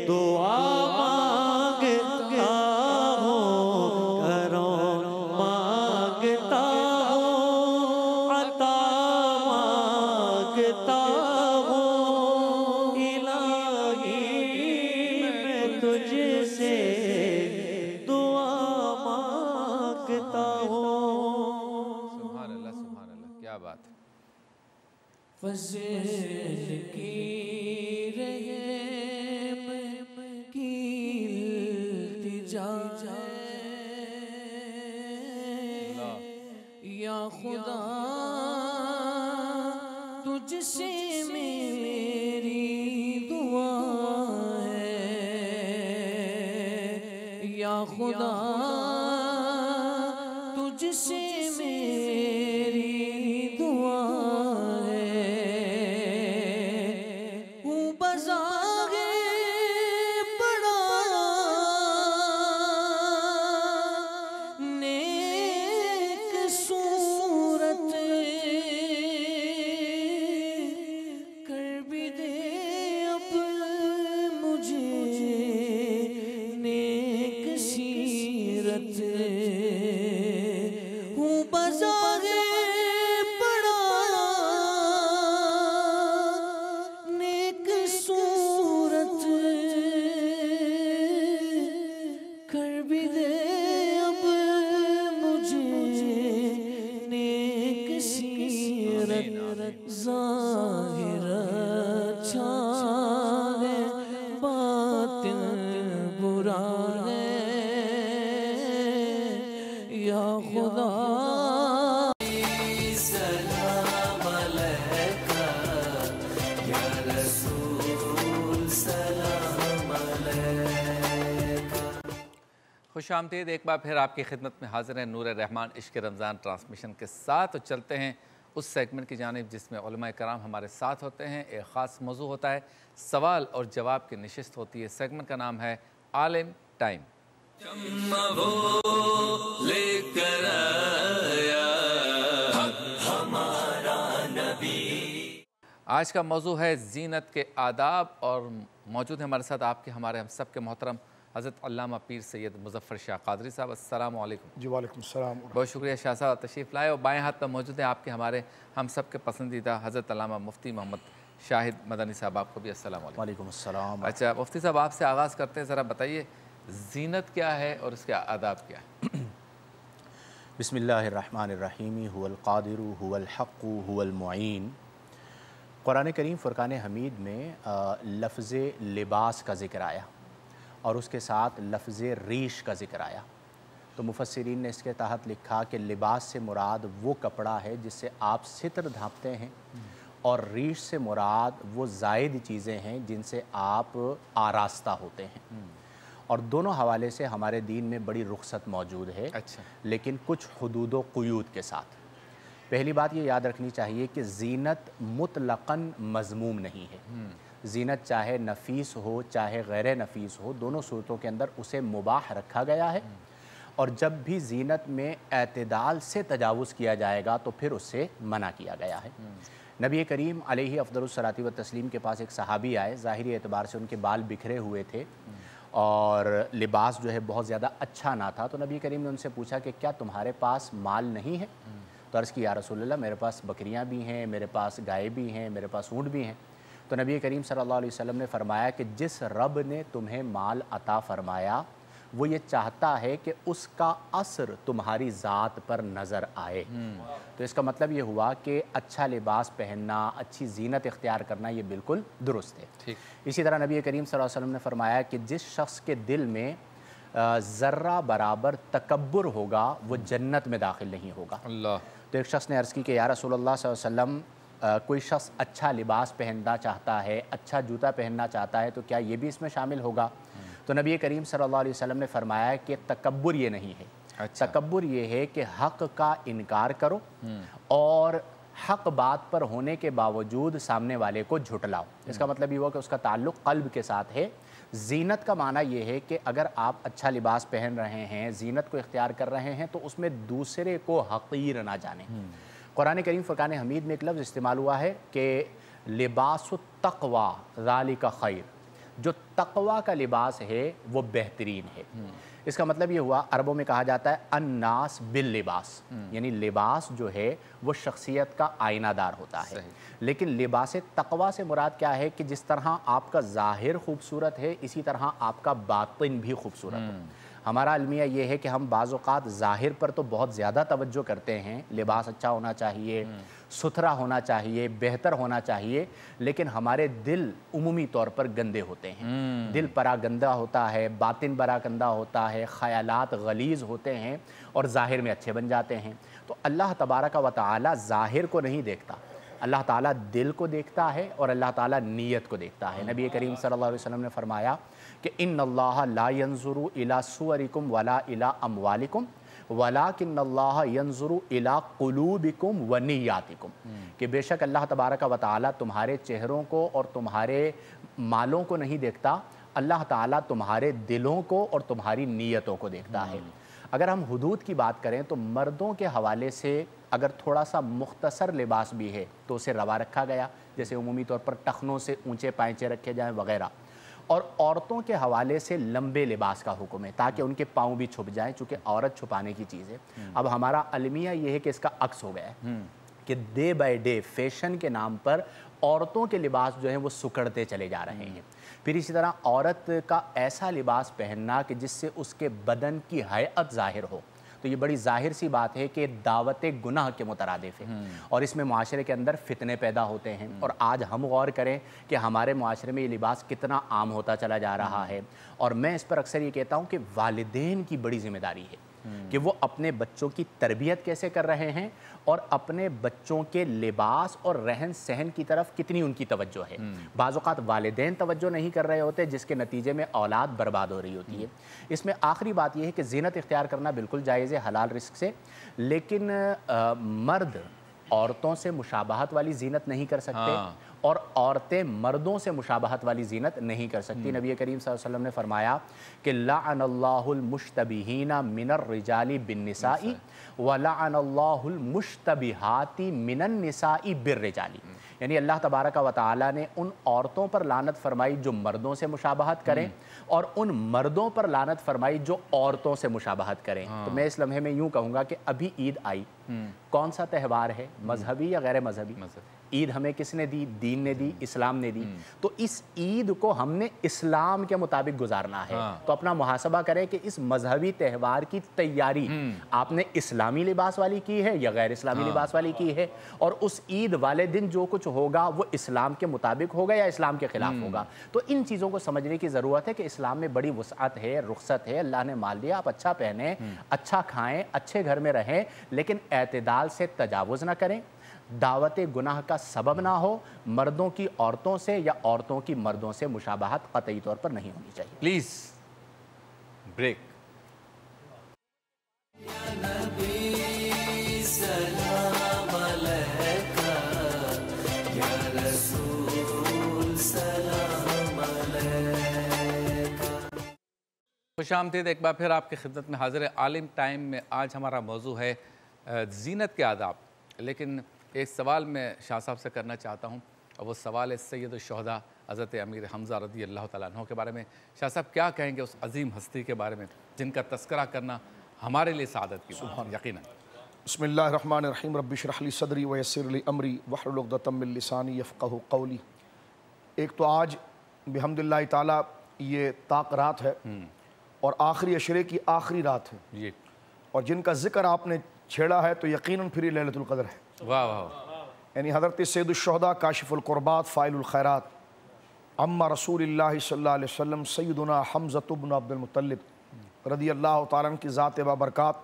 दुआ मांगता हूँ करम मांगता हूँ अता मांगता हूँ इलाही मैं तुझसे दुआ मांगता हूँ। सुभान अल्लाह क्या बात है। फज़ल की रहम की इल्तिजा है या खुदा तुझसे मेरी दुआ है या खुदा तुझसे मेरी दुआ है हूँ बज़ागे बड़ा नेक सूरत कर भी दे अब मुझे नेक सीरत या खुदा खुशामदीद, एक बार फिर आपकी खिदमत में हाजिर है नूर रहमान इश्क रमज़ान ट्रांसमिशन के साथ। तो चलते हैं उस सेगमेंट की जानिब जिसमें उलमा कराम हमारे साथ होते हैं। एक ख़ास मौजू होता है, सवाल और जवाब की नशिस्त होती है। सेगमेंट का नाम है आलिम टाइम। आज का मौजू है ज़ीनत के आदाब और मौजूद है हमारे साथ आपके हमारे हम सब के मोहतरम हज़रत अल्लामा पीर सैयद मुज़फ़्फ़र शाह क़ादरी साहब। अस्सलामु अलैकुम। जी वालेकुम सलाम। बहुत शुक्रिया शाह साहब तशरीफ़ लाए। और बाएँ हाथ पर मौजूद है आपके हमारे हम सब के पसंदीदा हज़रत अल्लामा मुफ्ती मोहम्मद शाहिद मदनी साहब। आपको भी अस्सलामु अलैकुम। वालेकुम अस्सलाम। अच्छा मुफ्ती साहब, आपसे आगाज़ करते हैं, ज़रा बताइए ज़ीनत क्या है और इसके आदाब क्या है? बिस्मिल्लाहिर्रहमानिर्रहीम। हुवल क़ादिरु हुवल हक़्क़ु हुवल मुईन। कुरान करीम फ़ुरक़ान हमीद में लफ्ज़ लिबास का ज़िक्र आया और उसके साथ लफ्ज़ रीश का ज़िक्र आया। तो मुफस्सिरीन ने इसके तहत लिखा कि लिबास से मुराद वो कपड़ा है जिससे आप सित्र ढाँपते हैं, और रीश से मुराद वो ज़ायद चीज़ें हैं जिनसे आप आरास्ता होते हैं। और दोनों हवाले से हमारे दीन में बड़ी रुख़सत मौजूद है। अच्छा। लेकिन कुछ हुदूद व क़ुयूद के साथ। पहली बात ये याद रखनी चाहिए कि ज़ीनत मुतलक़न मज़मूम नहीं है। ज़ीनत चाहे नफ़ीस हो चाहे गैर नफ़ीस हो, दोनों सूरतों के अंदर उसे मुबाह रखा गया है। और जब भी ज़ीनत में एतदाल से तजावुज़ किया जाएगा तो फिर उससे मना किया गया है। नबी करीम अलैहि अफ़दलुस्सलाति व तस्लीम के पास एक सहाबी आए, ज़ाहिरी एतबार से उनके बाल बिखरे हुए थे और लिबास जो है बहुत ज़्यादा अच्छा ना था। तो नबी करीम ने उनसे पूछा कि क्या तुम्हारे पास माल नहीं है? तो अर्ज़ की या रसूलल्लाह, मेरे पास बकरियां भी हैं, मेरे पास गाय भी हैं, मेरे पास ऊँट भी हैं। तो नबी करीम सल्लल्लाहु अलैहि वसल्लम ने फरमाया कि जिस रब ने तुम्हें माल अता फ़रमाया वो ये चाहता है कि उसका असर तुम्हारी ज़ात पर नज़र आए। तो इसका मतलब ये हुआ कि अच्छा लिबास पहनना, अच्छी ज़ीनत इख्तियार करना ये बिल्कुल दुरुस्त है। ठीक। इसी तरह नबी करीम सल्लल्लाहु अलैहि वसल्लम ने फरमाया कि जिस शख्स के दिल में ज़र्रा बराबर तकब्बुर होगा वो जन्नत में दाखिल नहीं होगा। अल्लाह। तो एक शख्स ने अर्ज़ की कि या रसूलल्लाह सल्लल्लाहु अलैहि वसल्लम, कोई शख्स अच्छा लिबास पहनना चाहता है, अच्छा जूता पहनना चाहता है, तो क्या ये भी इसमें शामिल होगा? तो नबी करीम सल्लल्लाहु अलैहि वसल्लम ने फरमाया कि तकब्बुर ये नहीं है। अच्छा। तकब्बुर ये है कि हक़ का इनकार करो और हक़ बात पर होने के बावजूद सामने वाले को झुटलाओ। इसका मतलब ये हुआ कि उसका ताल्लुक़ क़ल्ब के साथ है। ज़ीनत का माना ये है कि अगर आप अच्छा लिबास पहन रहे हैं, ज़ीनत को इख्तियार कर रहे हैं, तो उसमें दूसरे को हक़ीर ना जाने। कुरान करीम फ़ुरक़ान हमीद में एक लफ्ज़ इस्तेमाल हुआ है कि लिबासुत तक़वा ज़ालिका खैर, जो तक़वा का लिबास है वो बेहतरीन है। इसका मतलब ये हुआ, अरबों में कहा जाता है अन्नास बिल लिबास, यानी लिबास जो है वो शख्सियत का आईनादार होता है। लेकिन लिबास तक़वा से मुराद क्या है कि जिस तरह आपका ज़ाहिर खूबसूरत है इसी तरह आपका बातिन भी खूबसूरत हो। हमारा अलमिया ये है कि हम बाज़ औक़ात ज़ाहिर पर तो बहुत ज़्यादा तवज्जो करते हैं, लिबास अच्छा होना चाहिए, सुथरा होना चाहिए, बेहतर होना चाहिए, लेकिन हमारे दिल उमूमी तौर पर गंदे होते हैं। दिल परा गंदा होता है, बातिन बरा गंदा होता है, ख़यालात गलीज़ होते हैं और ज़ाहिर में अच्छे बन जाते हैं। तो अल्लाह तबारक व तआला ज़ाहिर को नहीं देखता, अल्लाह ताला दिल को देखता है और अल्लाह ताला नीयत को देखता है। नबी करीम सल्लल्लाहु अलैहि वसल्लम ने फरमाया कि इन्नल्लाह ला यंजुरु इला सुवरिकुम वला इला अमवालिकुम वलाकिन्नल्लाह यंजुरु इला कुलूबिकुम व निय्यातिकुम, कि बेशक अल्लाह तबारक व तआला तुम्हारे चेहरों को और तुम्हारे मालों को नहीं देखता, अल्लाह ताला तुम्हारे दिलों को और तुम्हारी नीयतों को देखता है। अगर हम हुदूद की बात करें तो मर्दों के हवाले से अगर थोड़ा सा मुख्तसर लिबास भी है तो उसे रवा रखा गया, जैसे उमूमी तौर पर टखनों से ऊंचे पायचे रखे जाएं वगैरह। और औरतों के हवाले से लंबे लिबास का हुक्म है ताकि उनके पाँव भी छुप जाएं, चूँकि औरत छुपाने की चीज़ है। अब हमारा अलमिया ये है कि इसका अक्स हो गया है कि डे बाय डे फैशन के नाम पर औरतों के लिबास जो हैं वो सुकड़ते चले जा रहे हैं। फिर इसी तरह औरत का ऐसा लिबास पहनना कि जिससे उसके बदन की हैअत ज़ाहिर हो, तो ये बड़ी जाहिर सी बात है कि दावत गुनाह के मुतरादिफ है और इसमें माशरे के अंदर फितने पैदा होते हैं। और आज हम गौर करें कि हमारे माशरे में ये लिबास कितना आम होता चला जा रहा है। और मैं इस पर अक्सर ये कहता हूँ कि वालिदैन की बड़ी जिम्मेदारी है कि वो अपने बच्चों की तरबियत कैसे कर रहे हैं और अपने बच्चों के लिबास और रहन सहन की तरफ कितनी उनकी तवज्जो है। बाज़ औक़ात वालिदैन तवज्जो नहीं कर रहे होते, जिसके नतीजे में औलाद बर्बाद हो रही होती है। इसमें आखिरी बात यह है कि ज़ीनत इख्तियार करना बिल्कुल जायज़ है हलाल रिस्क से, लेकिन मर्द औरतों से मुशाबहत वाली ज़ीनत नहीं कर सकते और औरतें मर्दों से मुशाबहत वाली ज़ीनत नहीं कर सकती। नबी करीम सल्लल्लाहु अलैहि वसल्लम ने फरमाया कि लअनल्लाहुल मुश्तबिहीना मिनर रिजाली बिन्निसाई व लअनल्लाहुल मुश्तबिहाती मिनन निसाई बिर्रिजाली, यानी अल्लाह तबारक व तआला ने उन औरतों पर लानत फरमाई जो मर्दों से मुशाबहत करें और उन मर्दों पर लानत फरमाई जो औरतों से मुशाबहत करें। तो मैं इस लम्हे में यूँ कहूँगा कि अभी ईद आई, कौन सा त्यौहार है, मजहबी या गैर मजहबी? ईद हमें किसने दी? दीन ने दी, इस्लाम ने दी। तो इस ईद को हमने इस्लाम के मुताबिक गुजारना है। तो अपना मुहासबा करें कि इस मजहबी त्यौहार की तैयारी आपने इस्लामी लिबास वाली की है या गैर इस्लामी लिबास वाली की है, और उस ईद वाले दिन जो कुछ होगा वो इस्लाम के मुताबिक होगा या इस्लाम के खिलाफ होगा। तो इन चीज़ों को समझने की ज़रूरत है कि इस्लाम में बड़ी वुसअत है, रुख्सत है। अल्लाह ने माल दिया, आप अच्छा पहने, अच्छा खाएं, अच्छे घर में रहें, लेकिन एतदाल से तजावुज़ ना करें, दावत गुनाह का सबब ना हो, मर्दों की औरतों से या औरतों की मर्दों से मुशाबहत कतई तौर पर नहीं होनी चाहिए। Please break. खुशामदीद, एक बार फिर आपकी खिदमत में हाजिर है। आलिम टाइम में आज हमारा मौजू है ज़ीनत के आदाब। लेकिन एक सवाल मैं शाह साहब से करना चाहता हूँ, और वो सवाल है सैयदुश्शुहदा हज़रत अमीर हमज़ा रज़ी अल्लाह तआला अन्हु के बारे में। शाह साहब क्या कहेंगे उस अजीम हस्ती के बारे में जिनका तस्करा करना हमारे लिए सादत की बात है? यकीनन। बिस्मिल्लाहिर्रहमानिर्रहीम रब्बि इश्रह ली सदरी व यस्सिर ली अमरी वहलुल उक़दतम मिन लिसानी यफ़क़हू क़ौली। एक तो आज बिहम्दिल्लाहि ताला ये ताक रात है और आखिरी अशरे की आखिरी रात है जी, और जिनका जिक्र आपने छेड़ा है तो यकीनन फिर लैलतुल क़द्र है। वाह वाह। यानी हज़रत सैयदुश्शुहदा काशिफुल कुर्बात फ़ाइलुल खैरात अम्मा रसूलिल्लाहि सल्लल्लाहु अलैहि वसल्लम सैयदुना हम्ज़ा इब्न अब्दुल मुत्तलिब रज़ी अल्लाह तआला अन्हु की ज़ात बाबरकात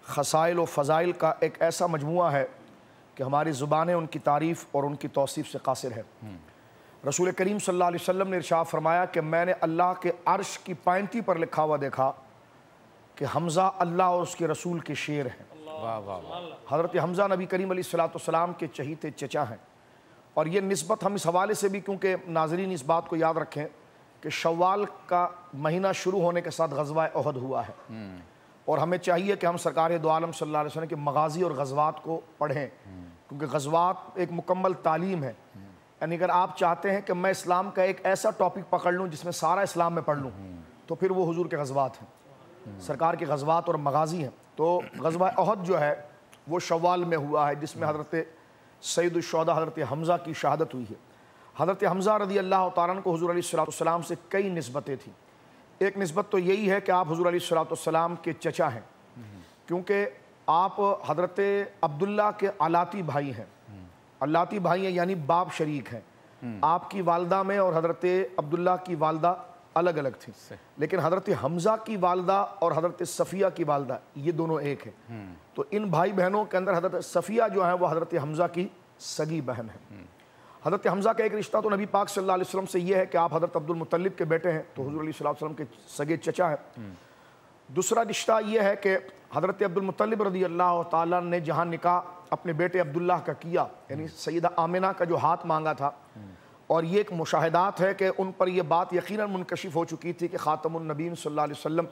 ख़साइल व फ़ज़ाइल का एक ऐसा मजमुआ है कि हमारी ज़ुबानें उनकी तारीफ़ और उनकी तौसीफ़ से कासिर है। रसूल करीम सल्लल्लाहु अलैहि वसल्लम ने इरशाद फरमाया कि मैंने अल्लाह के अर्श की पैंती पर लिखा हुआ देखा कि हमज़ा अल्लाह और उसके रसूल के शेर हैं। वाह वाह। हज़रत हमज़ा नबी करीम अलैहिस्सलाम के चहीते चचा हैं, और ये निस्बत हम इस हवाले से भी, क्योंकि नाज़रीन इस बात को याद रखें कि शव्वाल का महीना शुरू होने के साथ ग़ज़वा उहद हुआ है, और हमें चाहिए कि हम सरकार दो आलम सल्लल्लाहु अलैहि वसल्लम के मगाज़ी और ग़ज़वात को पढ़ें, क्योंकि ग़ज़वात एक मुकम्मल तालीम है। यानी अगर आप चाहते हैं कि मैं इस्लाम का एक ऐसा टॉपिक पकड़ लूँ जिसमें सारा इस्लाम में पढ़ लूँ, तो फिर वो हुजूर के ग़ज़वात हैं, सरकार के ग़ज़वात और मगाज़ी हैं। तो ग़ज़वा उहद जो है वो शव्वाल में हुआ है, जिसमें हज़रत सैयदुश्शुहदा हज़रत हमज़ा की शहादत हुई है। हज़रत हमज़ा रज़ी अल्लाह तआला अन्हु को हुजूर अलैहिस्सलाम से कई निस्बतें थीं। एक निस्बत तो यही है कि आप हुजूर अलैहिस्सलाम के चचा हैं, क्योंकि आप हज़रत अब्दुल्ला के अलाती भाई हैं। अलाती भाई हैं यानी बाप शरीक हैं। आपकी वालदा में और हज़रत अब्दुल्ला की वालदा अलग अलग थी, लेकिन हज़रत हमज़ा की वालदा और हज़रत सफ़िया की वालदा ये दोनों एक है। तो इन भाई बहनों के अंदर हज़रत सफ़िया जो है वो हज़रत हमज़ा की सगी बहन है। हज़रत हमज़ा का एक रिश्ता तो नबी पाक सल्लल्लाहु अलैहि वसल्लम से ये है कि आप हज़रत अब्दुल मुत्तलिब के बेटे हैं, तो हुज़ूर सल्लल्लाहु अलैहि वसल्लम के सगे चचा हैं। दूसरा रिश्ता ये है कि हज़रत अब्दुल मुत्तलिब रज़ी अल्लाह तआला ने जहाँ निकाह अपने बेटे अब्दुल्लाह का किया, यानी सैयदा आमिना का जो हाथ मांगा था, और ये एक मुशाहिदात है कि उन पर यह बात यकीनन मुनकशिफ हो चुकी थी कि ख़ातमुन नबीय्यीन सल्लल्लाहु अलैहि वसल्लम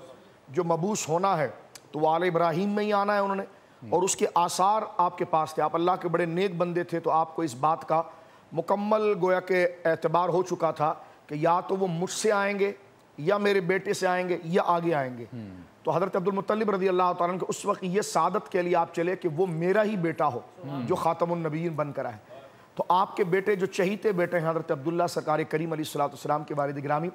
जो मबूस होना है तो वो आले इब्राहीम में ही आना है उन्होंने, और उसके आसार आपके पास थे। आप अल्लाह के बड़े नेक बंदे थे, तो आपको इस बात का मुकम्मल गोया के एतबार हो चुका था कि या तो वो मुझसे आएंगे या मेरे बेटे से आएंगे या आगे आएंगे। तो हज़रत अब्दुल मुत्तलिब रज़ी अल्लाह तआला अन्हु उस वक्त ये सादत के लिए आप चले कि वो मेरा ही बेटा हो जो ख़ातमुन नबीय्यीन बनकर आए। तो आपके बेटे जो चहीते बेटे हैं हज़रत अब्दुल्ला सरकार करीम अलैहिस्सलाम के वालिद गिरामी,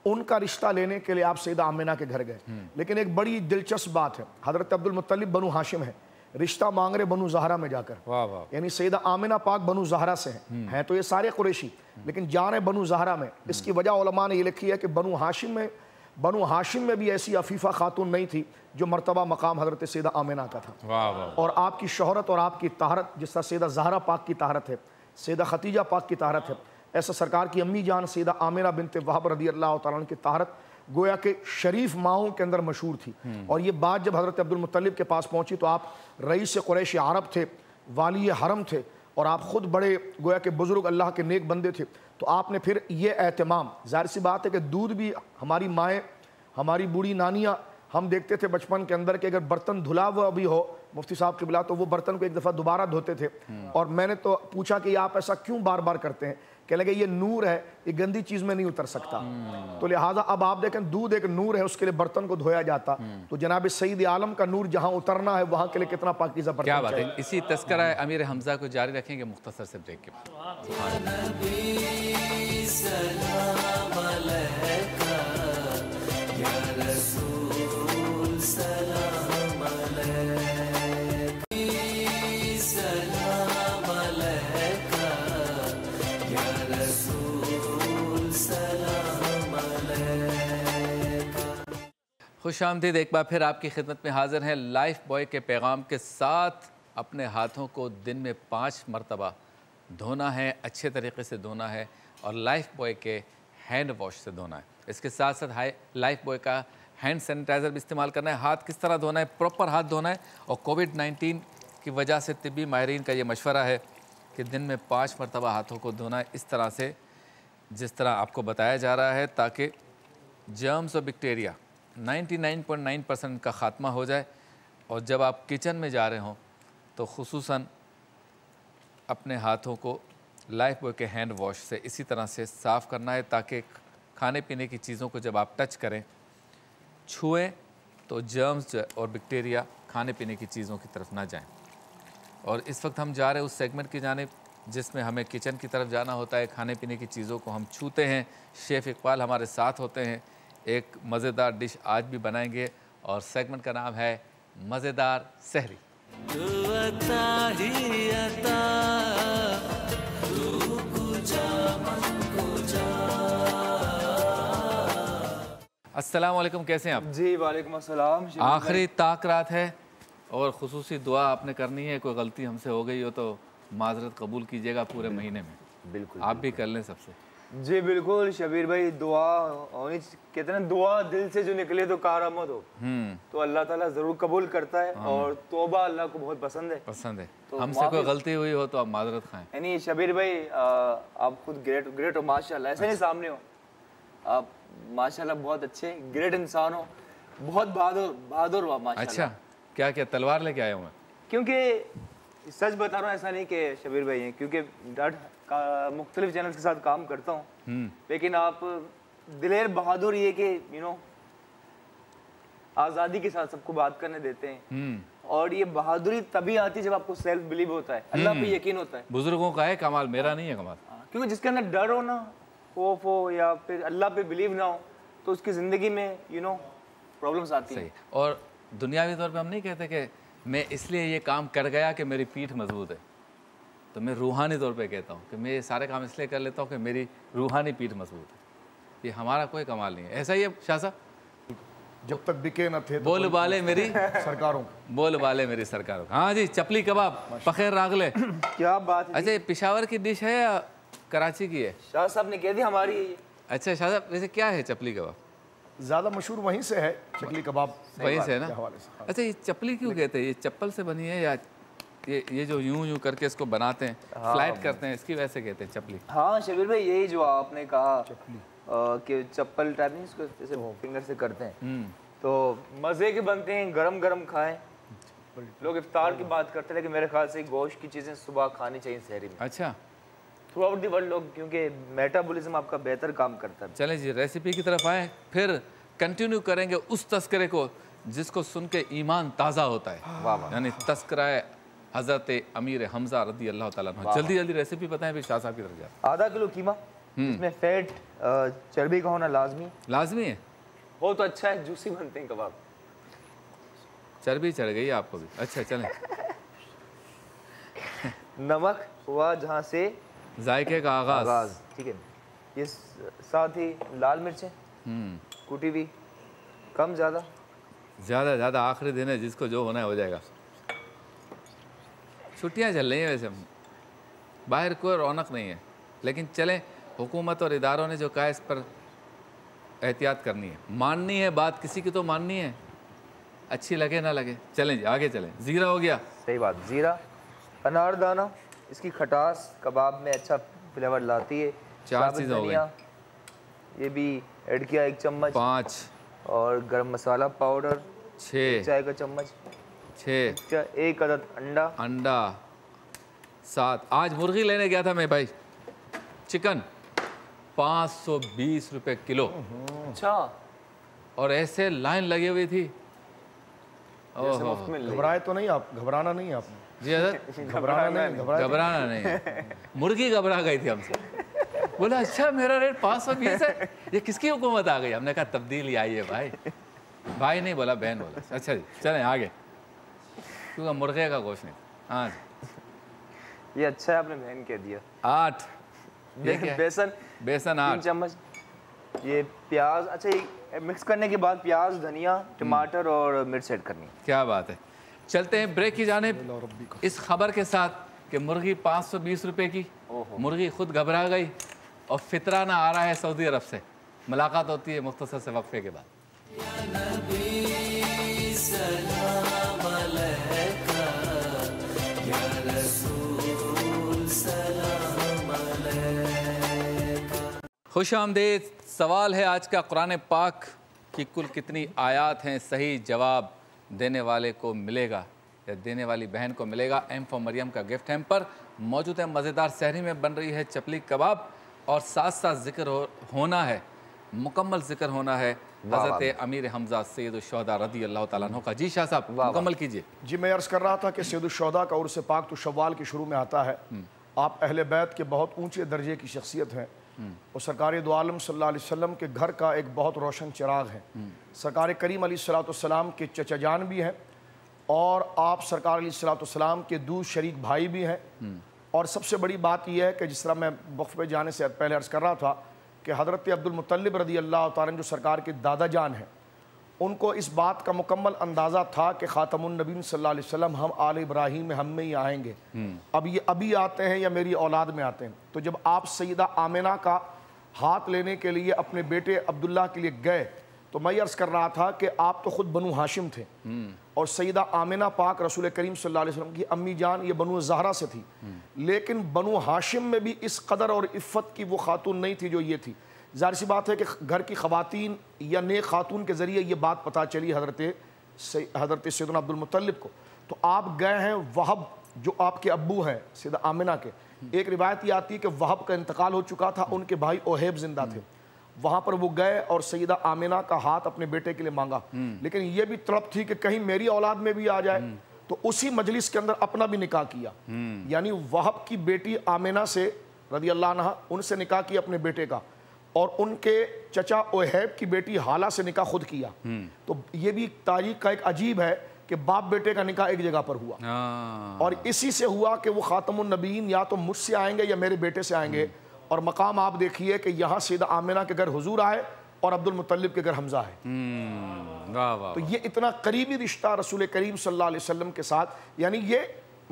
उनका रिश्ता लेने के लिए आप सैयदा आमिना के घर गए। लेकिन एक बड़ी दिलचस्प बात है, हज़रत अब्दुल मुत्तलिब बनु हाशिम है, रिश्ता मांग रहे बनु ज़हरा में जाकर। वाह वाह। यानी सैयदा आमिना पाक बनु ज़हरा से हैं तो ये सारे कुरैशी, लेकिन जा रहे बनु ज़हरा में। इसकी वजह उलमा ने ये लिखी है कि बनु हाशिम में बनु हाशिम में भी ऐसी अफीफ़ा खातून नहीं थी जो मर्तबा मकाम हज़रत सैयदा आमिना का था। वाह वाह। और आपकी शोहरत और आपकी ताहरत, जिस तरह सैयदा ज़हरा पाक की ताहरत है, सैयदा खतीजा पाक की ताहरत है, ऐसा सरकार की अम्मी जान सैयदा आमिना बिनते वहब रदी अल्लाह तआला अन्हा की ताहरत गोया के शरीफ माओं के अंदर मशहूर थी। और ये बात जब हज़रत अब्दुल मुत्तलिब के पास पहुंची तो आप रईस कुरैश अरब थे, वाली हरम थे, और आप ख़ुद बड़े गोया के बुज़ुर्ग अल्लाह के नेक बंदे थे। तो आपने फिर ये एहतमाम, ज़ाहिर सी बात है कि दूध भी हमारी माएँ, हमारी बूढ़ी नानियाँ, हम देखते थे बचपन के अंदर कि अगर बर्तन धुला हुआ भी हो मुफ्ती साहब क़िबला तो वो बर्तन को एक दफ़ा दोबारा धोते थे। और मैंने तो पूछा कि आप ऐसा क्यों बार बार करते हैं? कह लगे ये नूर है, ये गंदी चीज़ में नहीं उतर सकता। तो लिहाजा अब आप देखें दूध एक नूर है, उसके लिए बर्तन को धोया जाता। तो जनाब सईद आलम का नूर जहाँ उतरना है वहाँ के लिए कितना पाकीज़ा बर्तन। क्या बात है। इसी तस्करा अमीर हमजा को जारी रखेंगे मुख्तसर से ब्रेक के बाद। खुश आमदीद, एक बार फिर आपकी खिदमत में हाजिर हैं लाइफ बॉय के पैगाम के साथ। अपने हाथों को दिन में 5 मरतबा धोना है, अच्छे तरीके से धोना है, और लाइफ बॉय के हैंड वॉश से धोना है। इसके साथ साथ लाइफ बॉय का हैंड सैनिटाइज़र भी इस्तेमाल करना है। हाथ किस तरह धोना है, प्रॉपर हाथ धोना है। और कोविड-19 की वजह से तिब्बी माहिरीन का ये मशवरा है कि दिन में 5 मरतबा हाथों को धोना है, इस तरह से जिस तरह आपको बताया जा रहा है, ताकि जर्म्स और बैक्टीरिया 99.9% का ख़ात्मा हो जाए। और जब आप किचन में जा रहे हों तो खुसूसन अपने हाथों को लाइफ बॉय के हैंड वॉश से इसी तरह से साफ़ करना है, ताकि खाने पीने की चीज़ों को जब आप टच करें, छुएं, तो जर्म्स और बैक्टीरिया खाने पीने की चीज़ों की तरफ ना जाएं। और इस वक्त हम जा रहे हैं उस सेगमेंट की जानिब जिसमें हमें किचन की तरफ जाना होता है। खाने पीने की चीज़ों को हम छूते हैं। शेफ़ इकबाल हमारे साथ होते हैं। एक मज़ेदार डिश आज भी बनाएंगे और सेगमेंट का नाम है मज़ेदार सहरी। अस्सलाम वालेकुम, कैसे हैं आप? जी वालेकुम अस्सलाम। आखिरी ताक रात है और खुसूसी दुआ आपने करनी है। कोई गलती हमसे हो गई हो तो माजरत कबूल कीजिएगा पूरे महीने में। बिल्कुल आप भी कर लें सबसे। जी बिल्कुल शबीर भाई, दुआ होनी, कहते हैं ना दुआ दिल से जो निकले तो करामत हो। तो अल्लाह ताला ज़रूर कबूल करता है और तौबा अल्लाह को बहुत पसंद है। तो हमसे कोई गलती हुई हो तो आप माजरत खाएं। यानी शबीर भाई आप खुद ग्रेट हो माशाल्लाह, ऐसे नहीं सामने हो आप, माशाल्लाह बहुत अच्छे ग्रेट इंसान हो, बहुत बहादुर हो आप माशाल्लाह। अच्छा, क्या क्या तलवार लेके आया हूँ मैं? क्योंकि सच बता रहा हूँ, ऐसा नहीं कि शबीर भाई हैं, क्योंकि मुख्तलिफ चैनल्स के साथ काम करता हूँ, लेकिन आप दिलेर बहादुर ये कि आज़ादी के साथ सबको बात करने देते हैं। और ये बहादुरी तभी आती है जब आपको सेल्फ बिलीव होता है, अल्लाह पे यकीन होता है। बुजुर्गों का है कमाल, मेरा नहीं है कमाल। क्योंकि जिसके अंदर डर हो ना, खौफ हो या फिर अल्लाह पे बिलीव ना हो, तो उसकी ज़िंदगी में प्रॉब्लम्स आती हैं। और दुनियावी तौर पे हम नहीं कहते कि मैं इसलिए ये काम कर गया कि मेरी पीठ मजबूत है, तो मैं रूहानी तौर पे कहता हूँ कि मैं ये सारे काम इसलिए कर लेता हूँ कि मेरी रूहानी पीठ मजबूत है। ये हमारा कोई कमाल नहीं है। ऐसा ही है शाह साहब, जब तक बिके न थे बोल बाले मेरी सरकारों, बोल बाले मेरी सरकारों। हाँ जी, चपली कबाब पखेर रागले। क्या बात है। अच्छा, ये पेशावर की डिश है या कराची की है? शाह साहब ने कह दी हमारी है ये। अच्छा शाह साहब, वैसे क्या है चपली कबाब? ज़्यादा मशहूर वहीं से है, चकली कबाब वहीं से है ना। के हवाले से। अच्छा, ये चपली क्यों कहते हैं? ये चप्पल से बनी है या ये जो यूं करके इसको बनाते हैं, फ्लाइट करते हैं, इसकी वजह से कहते हैं चपली? हाँ शबीर भाई, यही जो आपने कहा कि चप्पल टाइप नहीं, इसको जैसे फिंगर से करते हैं तो मज़े के बनते हैं, गरम गरम खाएं। लोग इफ्तार की बात करते हैं, लेकिन मेरे ख्याल से गोश्त की चीज़ें सुबह खानी चाहिए सहरी में। अच्छा, थ्रू आउट दी वर्ल्ड लोग, क्योंकि मेटाबॉलिज्म आपका बेहतर काम करता है। चलें जी, रेसिपी की तरफ आए, फिर कंटिन्यू करेंगे उस तस्करे को जिसको सुन के ईमान ताज़ा होता है, यानी तस्करा हज़रत अमीर हमजा रदी अल्लाह ताला अन्हु। जल्दी जल्दी रेसिपी बताएं फिर शाह साहब की तरफ जाए। आधा किलो कीमा, इसमें फैट चर्बी का होना लाजमी है, हो तो अच्छा है, जूसी बनते हैं कबाब। चर्बी चढ़ गई आपको भी? अच्छा चलें। नमक हुआ जहाँ से जायके का आगाज, ठीक है। ये साथ ही लाल मिर्चें कुटी हुई, कम ज़्यादा? ज़्यादा ज़्यादा, आखिरी दिन है, जिसको जो होना है हो जाएगा। छुट्टियां चल रही हैं वैसे, बाहर कोई रौनक नहीं है, लेकिन चलें, हुकूमत और इदारों ने जो कहा इस पर एहतियात करनी है, माननी है बात, किसी की तो माननी है, अच्छी लगे ना लगे। चलें जी आगे चलें। ज़ीरा हो गया, सही बात, ज़ीरा। अनारदाना, इसकी खटास कबाब में अच्छा फ्लेवर लाती है। 4 चीज़ें हो गई। ये भी ऐड किया 1 चम्मच। 5 और गरम मसाला पाउडर 6 चाय का चम्मच। 6 1 अदद अंडा। अंडा 7। आज मुर्गी लेने गया था मैं भाई, चिकन 520 रुपये किलो। अच्छा, और ऐसे लाइन लगी हुई थी। जैसे मुफ्त मिल रही है। घबराए तो नहीं आप? घबराना नहीं आपने? जी हजरत, घबराना नहीं, घबराना नहीं, मुर्गी घबरा गई थी हमसे। बोला अच्छा मेरा रेट 520 है, ये किसकी हुकूमत आ गई? हमने कहा तब्दीली आई है भाई। भाई नहीं बोला, बहन बोला। अच्छा जी चलें आगे, क्योंकि मुर्गे का गोश्त नहीं। हाँ जी, ये अच्छा है आपने बहन कह दिया। 8 बेसन, बेसन 3 8 चम्मच। ये प्याज, अच्छा ये मिक्स करने के बाद प्याज, धनिया, टमाटर और मिर्च ऐड करनी। क्या बात है। चलते हैं ब्रेक की जानिब इस खबर के साथ कि मुर्गी 520 रुपए की, मुर्गी खुद घबरा गई और फितराना आ रहा है सऊदी अरब से। मुलाकात होती है मुख्तसर से वक्फे के बाद। खुश आमदीद। सवाल है आज का, कुरान पाक की कुल कितनी आयात हैं? सही जवाब देने वाले को मिलेगा या देने वाली बहन को मिलेगा एम फॉर मरियम का गिफ्ट हैम्पर। मौजूद है मज़ेदार सहरी में बन रही है चपली कबाब, और साथ साथ जिक्र होना है, मुकम्मल जिक्र होना है हज़रत अमीर हमज़ा सैयदुश्शुहदा रज़ी अल्लाह तआला अन्हु का। जी शाह साहब मुकम्मल कीजिए। जी मैं अर्ज़ कर रहा था कि सैयदुश्शुहदा का उर्स पाक तो शव्वाल के शुरू में आता है। आप अहले बैत के बहुत ऊंचे दर्जे की शख्सियत हैं और सरकार दो आलम सल्लल्लाहु अलैहि वसल्लम के घर का एक बहुत रोशन चिराग है। सरकार करीम अलैहिस्सलाम के चचा जान भी हैं और आप सरकार अलैहिस्सलाम के दूर शरीक भाई भी हैं। और सबसे बड़ी बात यह है कि जिस तरह मैं वक्फ पे जाने से पहले अर्ज़ कर रहा था कि हज़रत अब्दुल मुत्तलिब रज़ी अल्लाह तआला जो सरकार के दादा जान हैं, उनको इस बात का मुकम्मल अंदाज़ा था कि ख़ातमुन नबीन सल्लल्लाहु अलैहि वसल्लम हम आल इब्राहीम में हम में ही आएंगे। अब ये अभी आते हैं या मेरी औलाद में आते हैं। तो जब आप सैयदा आमिना का हाथ लेने के लिए अपने बेटे अब्दुल्ला के लिए गए तो मैं अर्ज़ कर रहा था कि आप तो ख़ुद बनु हाशिम थे और सैयदा आमिना पाक रसूल करीम सल्लल्लाहु अलैहि वसल्लम की अम्मी जान ये बनु ज़हरा से थी। लेकिन बनु हाशिम में भी इस कदर और इफ़्फ़त की वो खातून नहीं थी जो ये थी। ज़ाहिर सी बात है कि घर की ख़वातीन या नेक खातून के ज़रिए ये बात पता चली हज़रत सैयदना अब्दुल मुत्तलिब को। तो आप गए हैं वहब जो आपके अब्बू हैं सैयदा आमिना के। एक रिवायत ये आती है कि वहब का इंतकाल हो चुका था, उनके भाई ओहेब जिंदा थे। वहाँ पर वो गए और सैयदा आमिना का हाथ अपने बेटे के लिए मांगा, लेकिन ये भी तड़प थी कि कहीं मेरी औलाद में भी आ जाए। तो उसी मजलिस के अंदर अपना भी निकाह किया, यानी वहब की बेटी आमिना से रज़ी अल्लाह अन्हा उनसे निकाह किया अपने बेटे का, और उनके चचा ओहेब की बेटी हाला से निकाह खुद किया। तो ये भी तारीख का एक अजीब है कि बाप बेटे का निकाह एक जगह पर हुआ और इसी से हुआ कि वो खातमुन नबीयीन या तो मुझसे आएंगे या मेरे बेटे से आएंगे। और मकाम आप देखिए कि यहाँ सैयदा आमिना के घर हुजूर आए और अब्दुल मुत्तलिब के घर हमजा है। तो ये इतना करीबी रिश्ता रसूल करीम सल्लल्लाहु अलैहि वसल्लम के साथ, यानी ये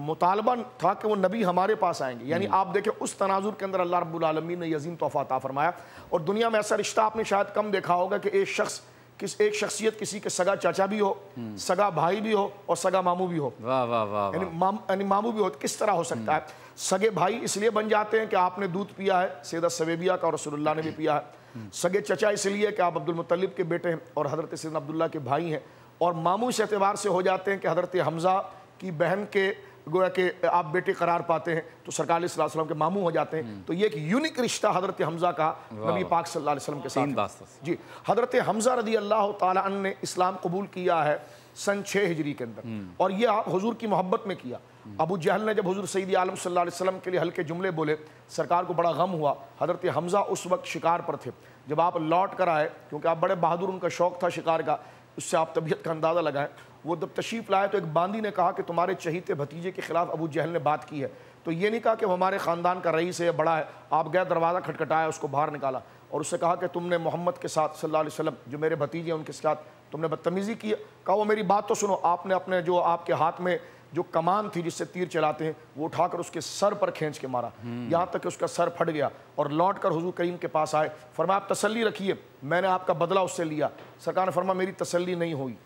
मुतालबा था कि वो नबी हमारे पास आएंगे। यानी आप देखें उस तनाजुर के अंदर अल्लाह रब्बुल आलमीन ने अज़ीम तोहफ़ा अता फरमाया। और दुनिया में ऐसा रिश्ता आपने शायद कम देखा होगा कि एक शख्सियत किसी के सगा चाचा भी हो, सगा भाई भी हो और सगा मामू भी हो। यानी मामू भी हो, किस तरह हो सकता है? सगे भाई इसलिए बन जाते हैं कि आपने दूध पिया है सैयदा सवेबिया का और रसूलुल्लाह ने भी पिया है। सगे चचा इसलिए कि आप अब्दुल मुत्तलिब के बेटे हैं और हज़रत सैयदना अब्दुल्ला के भाई हैं। और मामू इस एतबार से हो जाते हैं कि हज़रत हमज़ा की बहन के गोया के आप बेटे करार पाते हैं तो सरकार सल्लल्लाहु अलैहि वसल्लम के मामू हो जाते हैं। तो ये एक यूनिक रिश्ता हज़रत हमज़ा का नबी पाक सल्लल्लाहु अलैहि वसल्लम के साथ। जी, हज़रत हमज़ा रज़ी अल्लाह तआला अन्हु ने इस्लाम कबूल किया है सन 6 हिजरी के अंदर, और ये आप हुजूर की मोहब्बत में किया। अबू जहल ने जब हुजूर सैयद आलम सल्लल्लाहु अलैहि वसल्लम के लिए हल्के जुमले बोले, सरकार को बड़ा गम हुआ। हज़रत हमज़ा उस वक्त शिकार पर थे। जब आप लौट कर आए, क्योंकि आप बड़े बहादुर, उनका शौक़ था शिकार का, उससे आप तबीयत का अंदाज़ा लगाएं। वो जब तशरीफ़ लाए तो एक बांदी ने कहा कि तुम्हारे चहीते भतीजे के खिलाफ अबू जहल ने बात की है। तो ये नहीं कहा कि हमारे ख़ानदान का रईस है, बड़ा है। आप गए, दरवाज़ा खटखटाया, उसको बाहर निकाला और उससे कहा कि तुमने मोहम्मद के साथ सल्लल्लाहु अलैहि वसल्लम जो मेरे भतीजे हैं उनके साथ तुमने बदतमीज़ी की। कहा वो मेरी बात तो सुनो, आपने अपने जो आपके हाथ में जो कमान थी जिससे तीर चलाते हैं वो उठाकर उसके सर पर खींच के मारा, यहाँ तक कि उसका सर फट गया। और लौट कर हुजूर करीम के पास आए, फरमाया आप तसल्ली रखिए, मैंने आपका बदला उससे लिया। सरकार ने फरमाया मेरी तसल्ली नहीं हुई।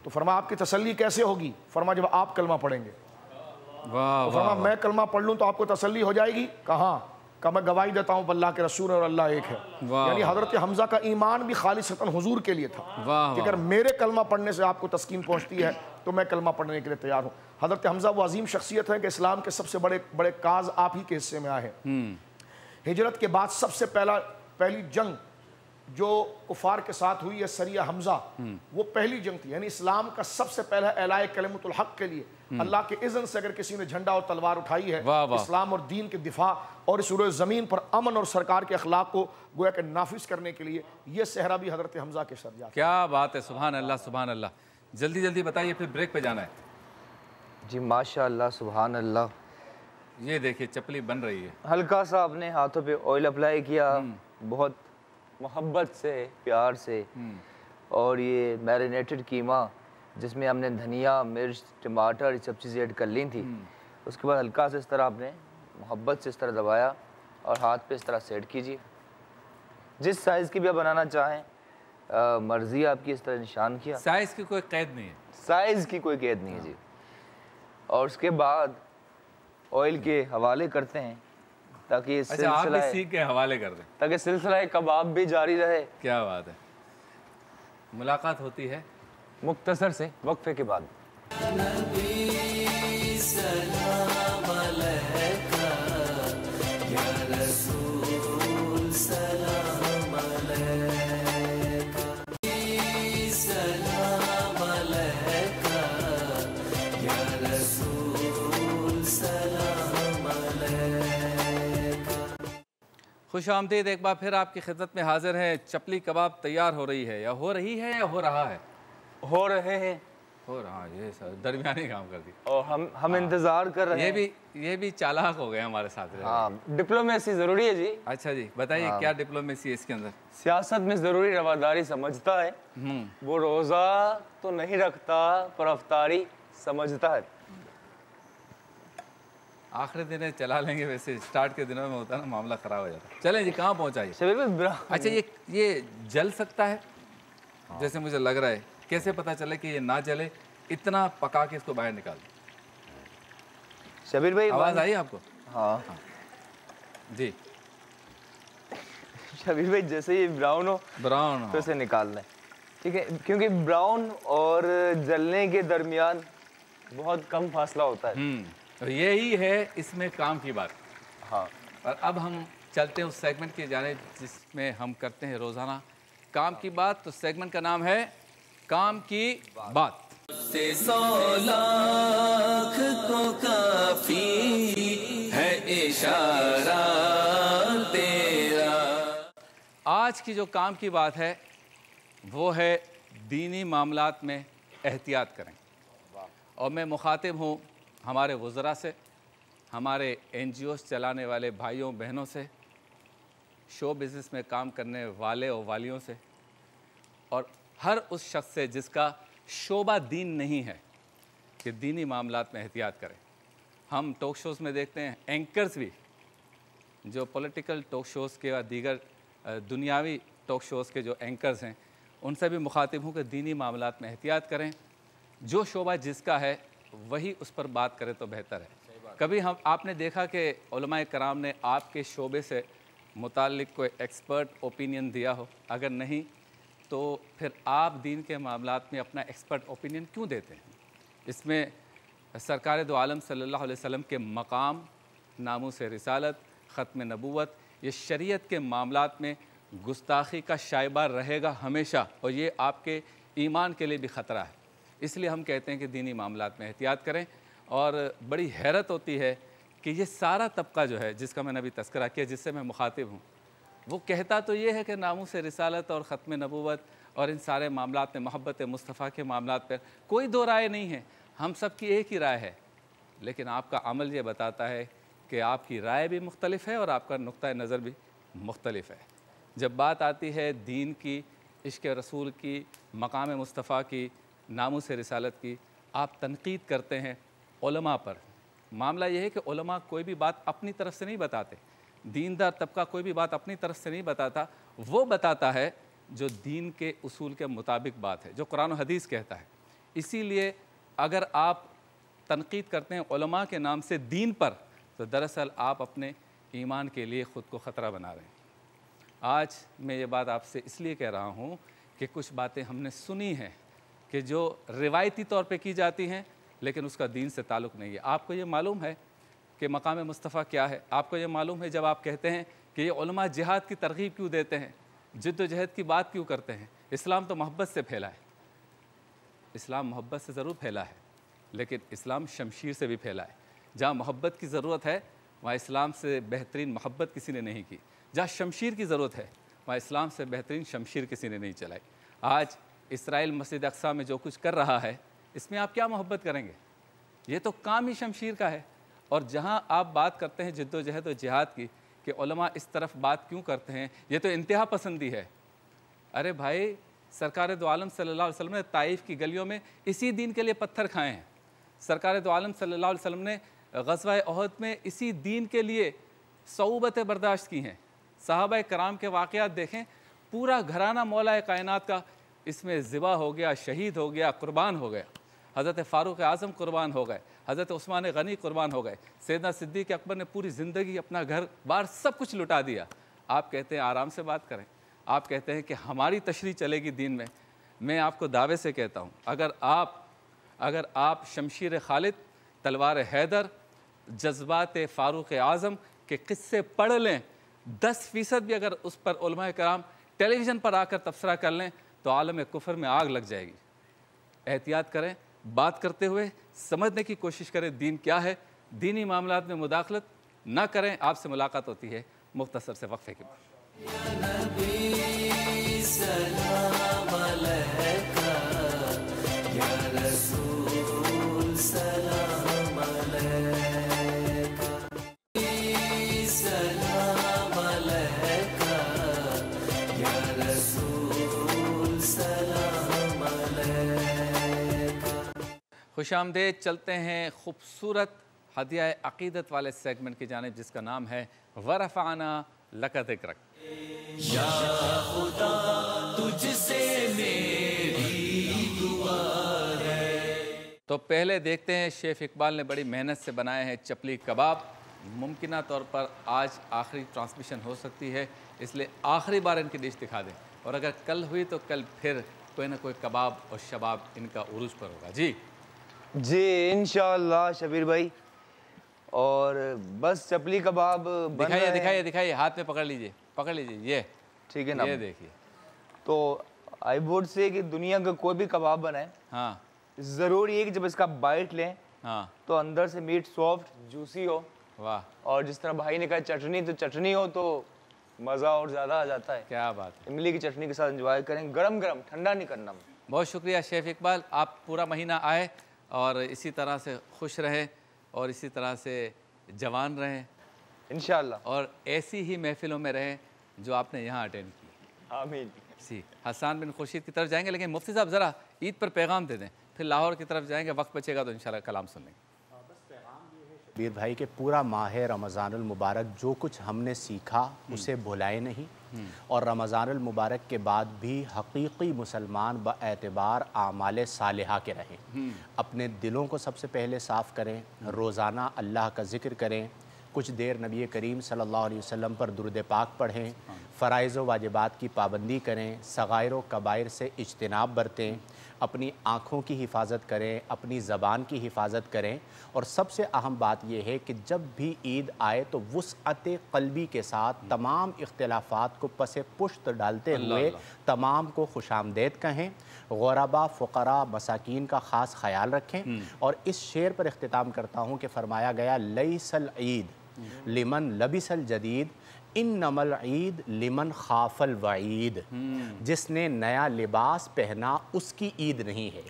तो फरमाया आपकी तसल्ली कैसे होगी? फरमाया जब आप कलमा पढ़ेंगे। तो फरमाया मैं कलमा पढ़ लूँ तो आपको तसल्ली हो जाएगी? कहाँ? का मैं गवाही देता हूँ अल्लाह के रसूल और अल्लाह एक है। यानी हजरत हमजा का ईमान भी खालिसतन हुजूर के लिए था कि अगर मेरे कलमा पढ़ने से आपको तस्कीन पहुँचती है तो मैं कलमा पढ़ने के लिए तैयार हूँ। हजरत हमजा वो अजीम शख्सियत है कि इस्लाम के सबसे बड़े बड़े काज आप ही के हिस्से में आए हैं। हिजरत के बाद सबसे पहली जंग जो कुफार के साथ हुई है सरिया हमजा, वो पहली जंग थी। यानी इस्लाम का सबसे पहला एलाए कलिमतुल हक के लिए अल्लाह के इज़्न से अगर किसी ने झंडा और तलवार उठाई है इस्लाम और दीन के दिफा और इस रोए ज़मीन पर अमन और सरकार के अखलाक को गोया के नाफिज करने के लिए ये सहरा भी हजरत हमजा के सर जाता। क्या बात है, सुभान अल्लाह सुभान अल्लाह। जल्दी जल्दी बताइए, फिर ब्रेक पे जाना है। जी माशाअल्लाह सुभान अल्लाह। ये देखिए चपली बन रही है। हल्का सा अपने हाथों पे ऑयल अप्लाई किया, बहुत मोहब्बत से प्यार से, और ये मैरिनेटेड कीमा जिसमें हमने धनिया मिर्च टमाटर ये सब चीज़ें ऐड कर ली थी। उसके बाद हल्का से इस तरह आपने मोहब्बत से इस तरह दबाया और हाथ पे इस तरह सेट कीजिए। जिस साइज़ की भी आप बनाना चाहें, मर्ज़ी आपकी, इस तरह निशान किया। साइज़ की कोई कैद नहीं है? साइज़ की कोई कैद नहीं है जी। और उसके बाद ऑयल के हवाले करते हैं ताकि अच्छा, आप भी सीख के हवाले कर दें ताकि सिलसिला कबाब भी जारी रहे। क्या बात है। मुलाकात होती है मुख्तसर से वक्फे के बाद। खुश आमदीद, एक बार फिर आपकी खिदमत में हाजिर हैं। चपली कबाब तैयार हो रही है या हो रही है या हो रहा है? हो रहे हैं, हो रहा है। ये सर दरमियानी काम कर दी। और हम इंतजार कर रहे हैं। ये भी चालाक हो गए हमारे साथ। हाँ, डिप्लोमेसी जरूरी है जी। अच्छा जी, बताइए क्या डिप्लोमेसी है इसके अंदर? सियासत में जरूरी रवादारी समझता है, वो रोजा तो नहीं रखता पर अफ्तारी समझता है। आखिरी दिन चला लेंगे, वैसे स्टार्ट के दिनों में होता है ना, मामला खराब हो जाता है। चलें जी, कहाँ पहुँचाइए? अच्छा, ये जल सकता है जैसे मुझे लग रहा है। कैसे पता चले कि ये ना जले? इतना पका के इसको बाहर निकाल दो। शबीर भाई, आवाज़ आई आपको? हाँ जी। शबीर भाई, जैसे ये ब्राउन हो तो इसे निकालना है, ठीक है? क्योंकि ब्राउन और जलने के दरमियान बहुत कम फासला होता है। तो यही है इसमें काम की बात। हाँ, और अब हम चलते हैं उस सेगमेंट की जानिब जिसमें हम करते हैं रोज़ाना काम की बात। तो सेगमेंट का नाम है काम की बात। से 100 लाख को काफी है इशारा तेरा। आज की जो काम की बात है वो है दीनी मामलात में एहतियात करें। और मैं मुखातिब हूँ हमारे वज़रा से, हमारे NGOs चलाने वाले भाइयों बहनों से, शो बिज़नेस में काम करने वाले और वालियों से, और हर उस शख्स से जिसका शोबा दीन नहीं है कि दीनी मामलात में एहतियात करें। हम टॉक शोज़ में देखते हैं एंकर्स भी जो पॉलिटिकल टॉक शोज़ के और दीगर दुनियावी टॉक शोज़ के जो एंकर्स हैं, उनसे भी मुखातिब हूँ कि दीनी मामलात में एहतियात करें। जो शोबा जिसका है वही उस पर बात करें तो बेहतर है। कभी आपने देखा कि उलमाए कराम ने आपके शोबे से मुताल्लिक कोई एक्सपर्ट ओपिनियन दिया हो? अगर नहीं तो फिर आप दीन के मामलात में अपना एक्सपर्ट ओपिनियन क्यों देते हैं? इसमें सरकार दो आलम सल्लल्लाहु अलैहि वसल्लम के मकाम, नामूस रिसालत, ख़त्म नबूवत, ये शरीयत के मामलात में गुस्ताखी का शाइबा रहेगा हमेशा, और ये आपके ईमान के लिए भी ख़तरा है। इसलिए हम कहते हैं कि दीनी मामलात में एहतियात करें। और बड़ी हैरत होती है कि ये सारा तबका जो है जिसका मैंने अभी तस्करा किया, जिससे मैं मुखातिब हूँ, वो कहता तो ये है कि नामूस रिसालत और ख़त्म नबूवत और इन सारे मामलात में, मोहब्बत मुस्तफ़ा के मामलात पर कोई दो राय नहीं है, हम सब की एक ही राय है। लेकिन आपका अमल ये बताता है कि आपकी राय भी मुख्तलिफ है और आपका नुक्ता नज़र भी मुख्तलिफ है। जब बात आती है दीन की इश्क़ रसूल की, मकाम मुस्तफ़ा की, नामूस रिसालत की आप तनकीद करते हैं उलमा पर। मामला ये है कि उलमा कोई भी बात अपनी तरफ से नहीं बताते, दीनदार तबका कोई भी बात अपनी तरफ से नहीं बताता, वो बताता है जो दीन के उसूल के मुताबिक बात है, जो कुरान और हदीस कहता है। इसीलिए अगर आप तनकीद करते हैं उलमा के नाम से दीन पर, तो दरअसल आप अपने ईमान के लिए ख़ुद को ख़तरा बना रहे हैं। आज मैं ये बात आपसे इसलिए कह रहा हूँ कि कुछ बातें हमने सुनी हैं कि जो रिवायती तौर पे की जाती हैं, लेकिन उसका दीन से ताल्लुक़ नहीं है। आपको ये मालूम है कि मकाम मुस्तफ़ा क्या है? आपको ये मालूम है जब आप कहते हैं कि ये उलमा जिहाद की तरगीब क्यों देते हैं, जिद्दोजहद की बात क्यों करते हैं? इस्लाम तो मोहब्बत से फैला है। इस्लाम मोहब्बत से ज़रूर फैला है, लेकिन इस्लाम शमशीर से भी फैला है। जहाँ मोहब्बत की ज़रूरत है वहाँ इस्लाम से बेहतरीन मोहब्बत किसी ने नहीं की। जहाँ शमशीर की ज़रूरत है वहाँ इस्लाम से बेहतरीन शमशीर किसी ने नहीं चलाई। आज इसराइल मस्जिद अक्सा में जो कुछ कर रहा है, इसमें आप क्या मोहब्बत करेंगे? ये तो काम ही शमशीर का है। और जहाँ आप बात करते हैं जिद्दोजहद और जिहाद की कि उलमा इस तरफ बात क्यों करते हैं, ये तो इंतहा पसंदी है। अरे भाई, सरकार दो आलम सल्लल्लाहु अलैहि वसल्लम ने ताइफ की गलियों में इसी दीन के लिए पत्थर खाए हैं। सरकार दो आलम सल्लल्लाहु अलैहि वसल्लम ने ग़ज़वा उहद में इसी दीन के लिए सऊबतें बर्दाश्त की हैं। सहाबा कराम के वाक़यात देखें, पूरा घराना मौला कायनात का इसमें ज़िबा हो गया, शहीद हो गया, कुर्बान हो गया। हज़रत फ़ारूक़ आज़म कुर्बान हो गए, हज़रत उस्मान गनी कुर्बान हो गए, सैयदना सिद्दीक़ अकबर ने पूरी ज़िंदगी अपना घर बार सब कुछ लुटा दिया। आप कहते हैं आराम से बात करें, आप कहते हैं कि हमारी तशरीह चलेगी दीन में। मैं आपको दावे से कहता हूँ, अगर आप शमशीर खालिद, तलवार हैदर, जज्बात फ़ारूक़ आज़म के किस्से पढ़ लें, 10% भी अगर उस पर उलमा कराम टेलीविज़न पर आकर तबसरा कर लें, तो आलम कुफर में आग लग जाएगी। एहतियात करें, बात करते हुए समझने की कोशिश करें दीन क्या है, दीनी मामलात में मुदाखलत ना करें। आपसे मुलाकात होती है मुख्तसर से वक्फे के बाद। खुशामदेद। चलते हैं खूबसूरत हदिया अक़ीदत वाले सेगमेंट की जानिब, जिसका नाम है वरफ़अना लका ज़िक्रक। या खुदा तुझसे मेरी दुआ है। तो पहले देखते हैं, शेफ़ इकबाल ने बड़ी मेहनत से बनाए हैं चपली कबाब। मुमकिना तौर पर आज आखिरी ट्रांसमिशन हो सकती है, इसलिए आखिरी बार इनकी डिश दिखा दें, और अगर कल हुई तो कल फिर कोई ना कोई कबाब और शबाब इनका उरूज पर होगा। जी इंशाअल्लाह शबीर भाई। और बस चपली कबाब दिखाइए, हाथ में पकड़ लीजिए, ये ठीक है ना? ये देखिए। तो आई वुड से कि दुनिया का कोई भी कबाब बनाए, हाँ, ज़रूरी है कि जब इसका बाइट लें, हाँ, तो अंदर से मीट सॉफ्ट जूसी हो। वाह। और जिस तरह भाई ने कहा चटनी, तो चटनी हो तो मज़ा और ज़्यादा आ जाता है। क्या बात है। इमली की चटनी के साथ एंजॉय करें, गरम गरम, ठंडा नहीं करना। बहुत शुक्रिया शेफ़ इकबाल, आप पूरा महीना आए और इसी तरह से खुश रहें और इसी तरह से जवान रहें इंशाअल्लाह, और ऐसी ही महफिलों में रहें जो आपने यहाँ अटेंड की। आमीन। जी, हसन बिन खुर्शीद की तरफ जाएंगे, लेकिन मुफ्ती साहब ज़रा ईद पर पैगाम दे दें, फिर लाहौर की तरफ जाएंगे। वक्त बचेगा तो इंशाल्लाह कलाम सुन लेंगे। शबीर भाई के पूरा माह रमज़ानुल मुबारक जो कुछ हमने सीखा उसे भुलाए नहीं, और रमज़ानुल मुबारक के बाद भी हकीकी मुसलमान बएतबार आमाल सालिहा के रहें। अपने दिलों को सबसे पहले साफ़ करें, रोज़ाना अल्लाह का ज़िक्र करें, कुछ देर नबी करीम सल्लल्लाहु अलैहि वसल्लम पर दुरूद पाक पढ़ें, फ़राइज़ व वाजिबात की पाबंदी करें, सगाइर व कबाइर से इज्तिनाब बरतें, अपनी आँखों की हिफाजत करें, अपनी ज़बान की हिफाजत करें, और सबसे अहम बात यह है कि जब भी ईद आए तो वुसअत क़ल्बी के साथ तमाम इख्तिलाफ़ात को पसे पुश्त डालते हुए तमाम को खुशामदेद कहें, ग़ुरबा, फ़ुक़रा, मसाकीन का ख़ास ख्याल रखें। और इस शेर पर इख्तिताम करता हूँ कि फ़रमाया गया लैसल ईद लिमन लबिसल जदीद इन्नमल ईद लिमन खाफल वईद, जिसने नया लिबास पहना उसकी ईद नहीं है।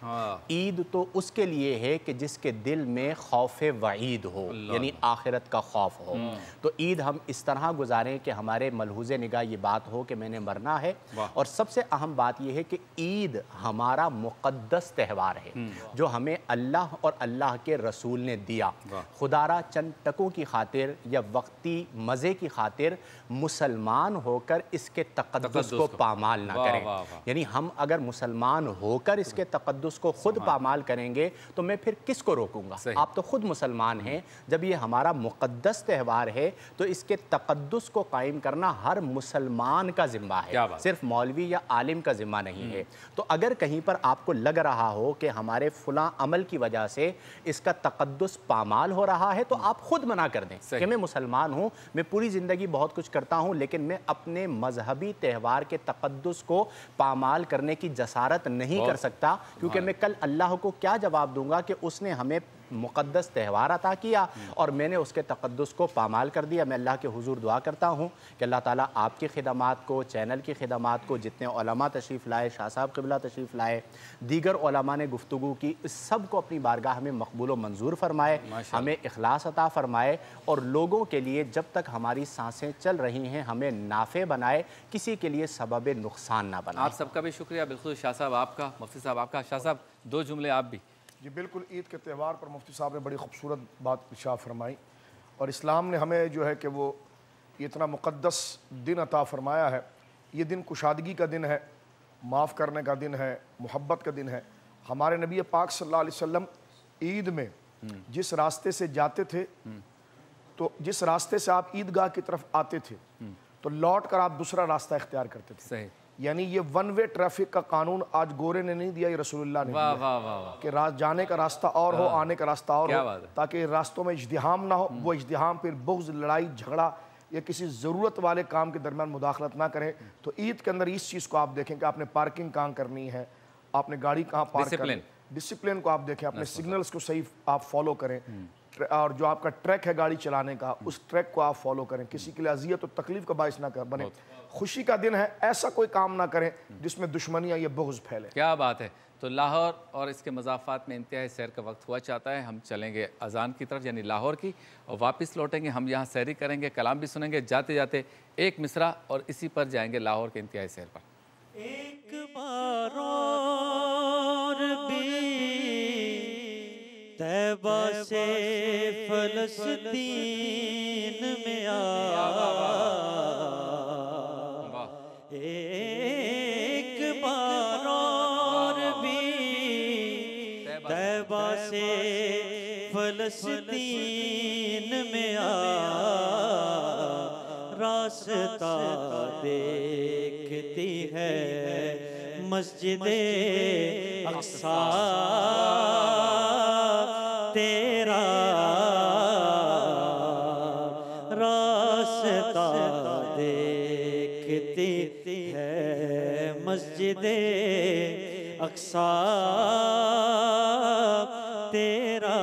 ईद तो उसके लिए है कि जिसके दिल में खौफ वईद हो, यानी आखिरत का खौफ हो। तो ईद हम इस तरह गुजारें कि हमारे मलहूज़े निगाह ये बात हो कि मैंने मरना है। और सबसे अहम बात यह है कि ईद हमारा मुक़द्दस त्यौहार है जो हमें अल्लाह और अल्लाह के रसूल ने दिया। खुदारा चंद टकों की खातिर या वक्ती मज़े की खातिर मुसलमान होकर इसके तक़द्दुस को पामाल ना करें। यानी हम अगर मुसलमान होकर इसके तक़द्दुस को खुद पामाल करेंगे तो मैं फिर किसको रोकूंगा? आप तो खुद मुसलमान हैं। जब ये हमारा मुक़द्दस त्यौहार है तो इसके तक़द्दुस को कायम करना हर मुसलमान का ज़िम्मा है, सिर्फ मौलवी या आलिम का ज़िम्मा नहीं है। तो अगर कहीं पर आपको लग रहा हो कि हमारे फलां अमल की वजह से इसका तक़द्दुस पामाल हो रहा है तो आप खुद मना कर दें कि मैं मुसलमान हूँ, मैं पूरी ज़िंदगी बहुत कुछ करता हूँ, लेकिन मैं अपने मजहबी त्यौहार के तक़द्दुस को पामाल करने की जसारत नहीं कर सकता, क्योंकि मैं कल अल्लाह को क्या जवाब दूंगा कि उसने हमें मुक़द्दस त्यौहार अता किया और मैंने उसके तक़द्दुस को पामाल कर दिया। मैं अल्लाह के हुजूर दुआ करता हूँ कि अल्लाह ताला आपकी खिदमात को, चैनल की खिदमात को, जितने उलमा तशरीफ़ लाए, शाह साहब क़िबला तशरीफ़ लाए, दीगर उलमा ने गुफ्तगू की, इस सब को अपनी बारगाह में मकबूल व मंजूर फरमाए, हमें इखलास अता फरमाए और लोगों के लिए जब तक हमारी सांसें चल रही हैं हमें नाफ़े बनाए, किसी के लिए सबब नुकसान ना बनाए। आप सबका भी शुक्रिया। बिल्कुल शाह साहब आपका, मुफ्ती साहब आपका। शाह साहब 2 जुमले आप भी। जी बिल्कुल, ईद के त्यौहार पर मुफ्ती साहब ने बड़ी खूबसूरत बात इरशाद फरमाई और इस्लाम ने हमें जो है कि वो इतना मुक़द्दस दिन अता फरमाया है। ये दिन कुशादगी का दिन है, माफ़ करने का दिन है, मोहब्बत का दिन है। हमारे नबी पाक सल्लल्लाहु अलैहि वसल्लम ईद में जिस रास्ते से जाते थे, तो जिस रास्ते से आप ईदगाह की तरफ आते थे तो लौट कर आप दूसरा रास्ता इख्तियार करते थे। सही। यानी ये वन वे ट्रैफिक का कानून आज गोरे ने नहीं दिया, ये रसूलुल्लाह ने दिया। वाह वाह वाह। कि जाने का रास्ता और हो, आने का रास्ता और हो, ताकि रास्तों में इज्तिहाम ना हो। वो इज्तिहाम फिर बुग़्ज़, लड़ाई झगड़ा या किसी ज़रूरत वाले काम के दरमियान मुदाखलत ना करें। तो ईद के अंदर इस चीज़ को आप देखें कि आपने पार्किंग कहाँ करनी है, आपने गाड़ी कहाँ पार्क करनी है, डिसिप्लिन को आप देखें, अपने सिग्नल्स को सही आप फॉलो करें और जो आपका ट्रैक है गाड़ी चलाने का उस ट्रैक को आप फॉलो करें। किसी के लिए अजियत और तकलीफ का बाइस ना कर बने। खुशी का दिन है, ऐसा कोई काम ना करें जिसमें दुश्मनियाँ या बुग़्ज़ फैले। क्या बात है। तो लाहौर और इसके मज़ाफ़ात में इंतहाई सैर का वक्त हुआ चाहता है। हम चलेंगे अजान की तरफ, यानी लाहौर की, और वापस लौटेंगे। हम यहाँ सैरी करेंगे, कलाम भी सुनेंगे, जाते जाते एक मिसरा और इसी पर जाएंगे लाहौर के इंतहाई सैर पर। एक बार और भी तैबा से फ़लस्तीन में आ, एक बार और भी तैबा से फ़लस्तीन में आ, रास्ता देखती है मस्जिदे अक्सा तेरा, रास्ता देखती है मस्जिदे अक्सा तेरा।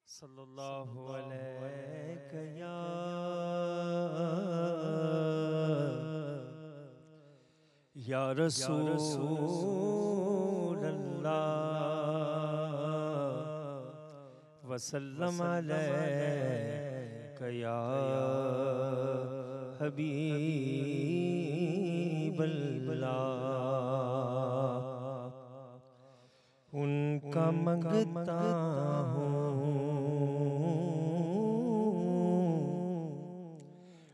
सल्लल्लाहु अलैहि या रसूल अल्लाह वसल्लम अलैका या हबीब अल्लाह। उनका मंगता हूँ,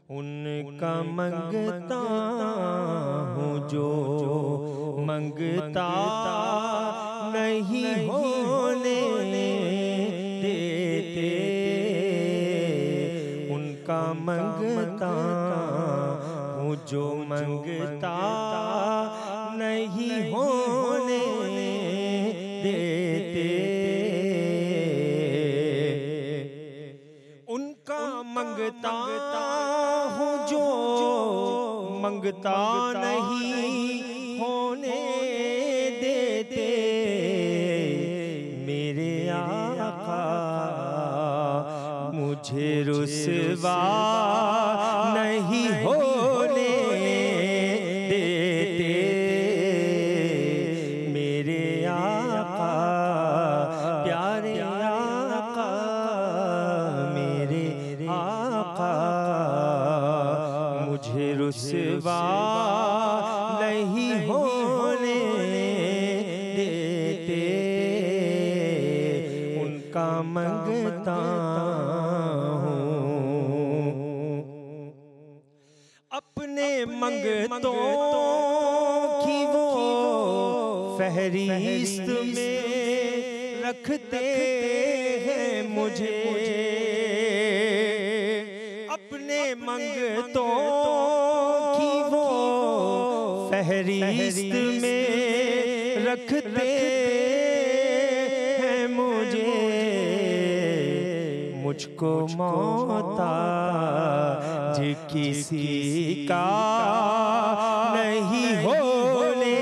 उनका मंगता हूँ जो मंगता नहीं होने देते, उनका मंगता हूँ जो मंगता नहीं होने देते, उनका मंगता हूँ जो मंगता नहीं होने देते। मेरे आका मुझे रुसवा नहीं होने देते मेरे आका, प्यारे आका, मेरे आका। मुझे रुसवा नहीं होने देते, उनका मंगता अपने मंगतों की वो फहरिस्त में रखते हैं मुझे, अपने मंगतों की वो फहरिस्त में रखते हैं मुझे। मुझको मोहताज किसी का नहीं होने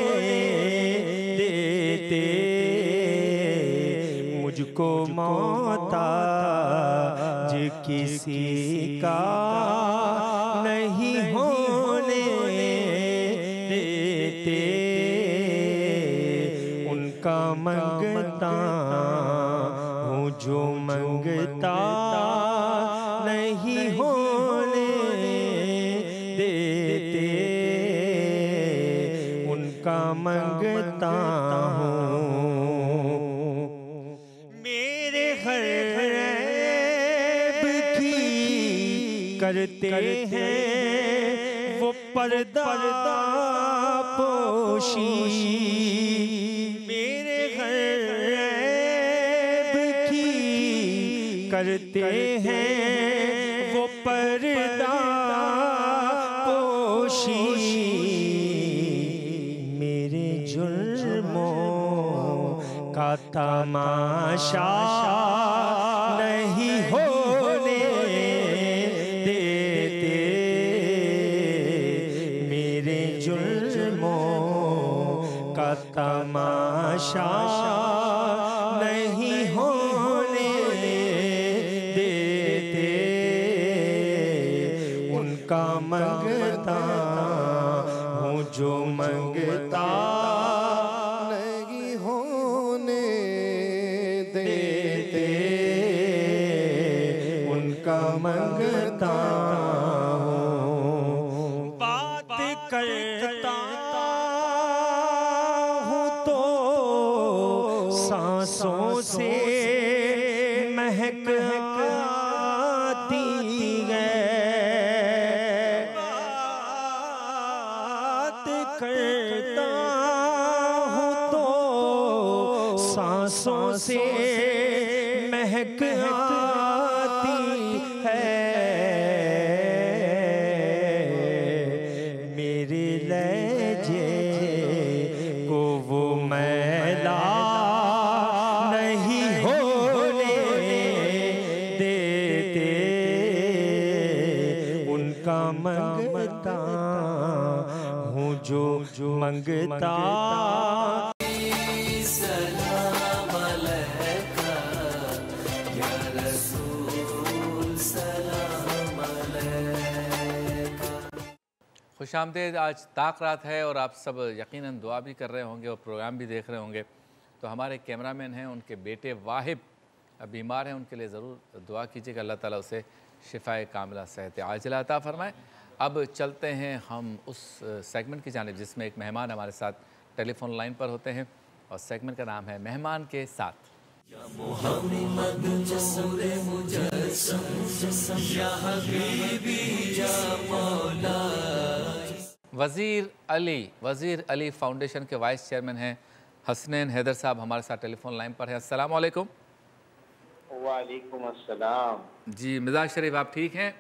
देते, मुझको मोहताज किसी का नहीं होने देते, उनका मंगता हूँ जो मंगता नहीं होने देते, उनका मंगता हूँ। मेरे गैब की करते हैं वो पर्दा पोशी, मेरे गैब की करते हैं वो पर्दा पोशी, मेरे जुल्मों का तमाशा नहीं होने देते, मेरे जुल्मों का तमाशा नहीं होने देते, उनका मंगता हूँ जो मंगता नहीं होने देते, उनका मंगता हूँ। बात करता हूँ तो सांसों से महक आती है, बात करता हूँ तो सांसों से महक आती है, मेरे लहजे को वो मैला नहीं होने देते, उनका मंगता हूँ जो मंगता। सलाम अलैका या रसूल सलाम अलैका। खुशामदीद। आज ताक रात है और आप सब यकीनन दुआ भी कर रहे होंगे और प्रोग्राम भी देख रहे होंगे। तो हमारे कैमरामैन हैं, उनके बेटे वाहिब बीमार हैं, उनके लिए ज़रूर दुआ कीजिएगा, अल्लाह ताला उसे शिफ़ाए कामिला सेहत आजिला अता फरमाए। अब चलते हैं हम उस सेगमेंट की जानिब जिसमें एक मेहमान हमारे साथ टेलीफोन लाइन पर होते हैं और सेगमेंट का नाम है मेहमान के साथ। वज़ीर अली फाउंडेशन के वाइस चेयरमैन हैं हसनैन हैदर साहब हमारे साथ टेलीफोन लाइन पर है। अस्सलाम वालेकुम। वालेकुम अस्सलाम। जी मिजाज शरीफ, आप ठीक हैं?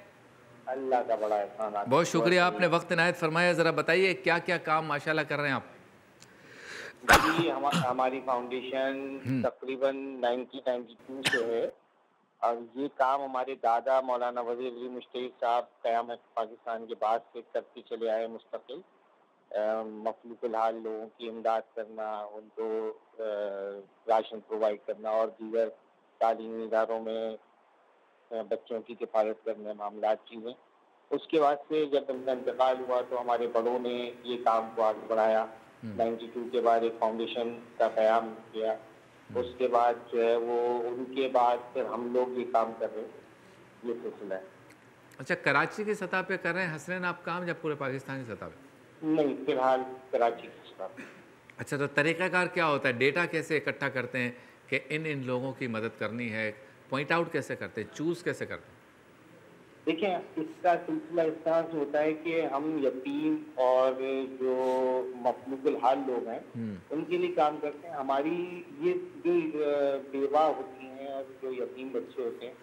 अल्लाह का बड़ा एहसान। बहुत शुक्रिया, आपने वक्त इनायत फरमाया। ज़रा बताइए क्या क्या काम माशाल्लाह कर रहे हैं आप? जी हमारी फाउंडेशन तकरीबन 1992 से है और ये काम हमारे दादा मौलाना वज़ीर अली मुश्तहिद साहब क़याम पाकिस्तान के बाद से करते चले आए मुस्तकिल। मफलूकुल हाल लोगों की इमदाद करना, उनको राशन प्रोवाइड करना और दीगर तालीमी इदारों में बच्चों की किफ़ायत करने, मामला चीज़ें। उसके बाद से जब उनका इंतकाल हुआ तो हमारे बड़ों ने ये काम को आगे बढ़ाया। 92 के बाद एक फाउंडेशन का क़याम किया। उसके बाद जो है वो उनके बाद फिर हम लोग ये काम कर रहे हैं, ये सिलसिला है। अच्छा, कराची की सतह पे कर रहे हैं हसनैन आप काम, या पूरे पाकिस्तान की सतह पे? नहीं, फिलहाल कराची की सतह पे। अच्छा, तो तरीक़ाकार क्या होता है, डेटा कैसे इकट्ठा करते हैं कि इन लोगों की मदद करनी है, पॉइंट आउट कैसे करते हैं, चूज़ कैसे करते हैं? देखिए, इसका सिलसिला इस तरह से होता है कि हम यतीम और जो मफलूकुल हाल लोग हैं उनके लिए काम करते हैं। हमारी ये जो बेवा होती हैं और जो यतीम बच्चे होते हैं,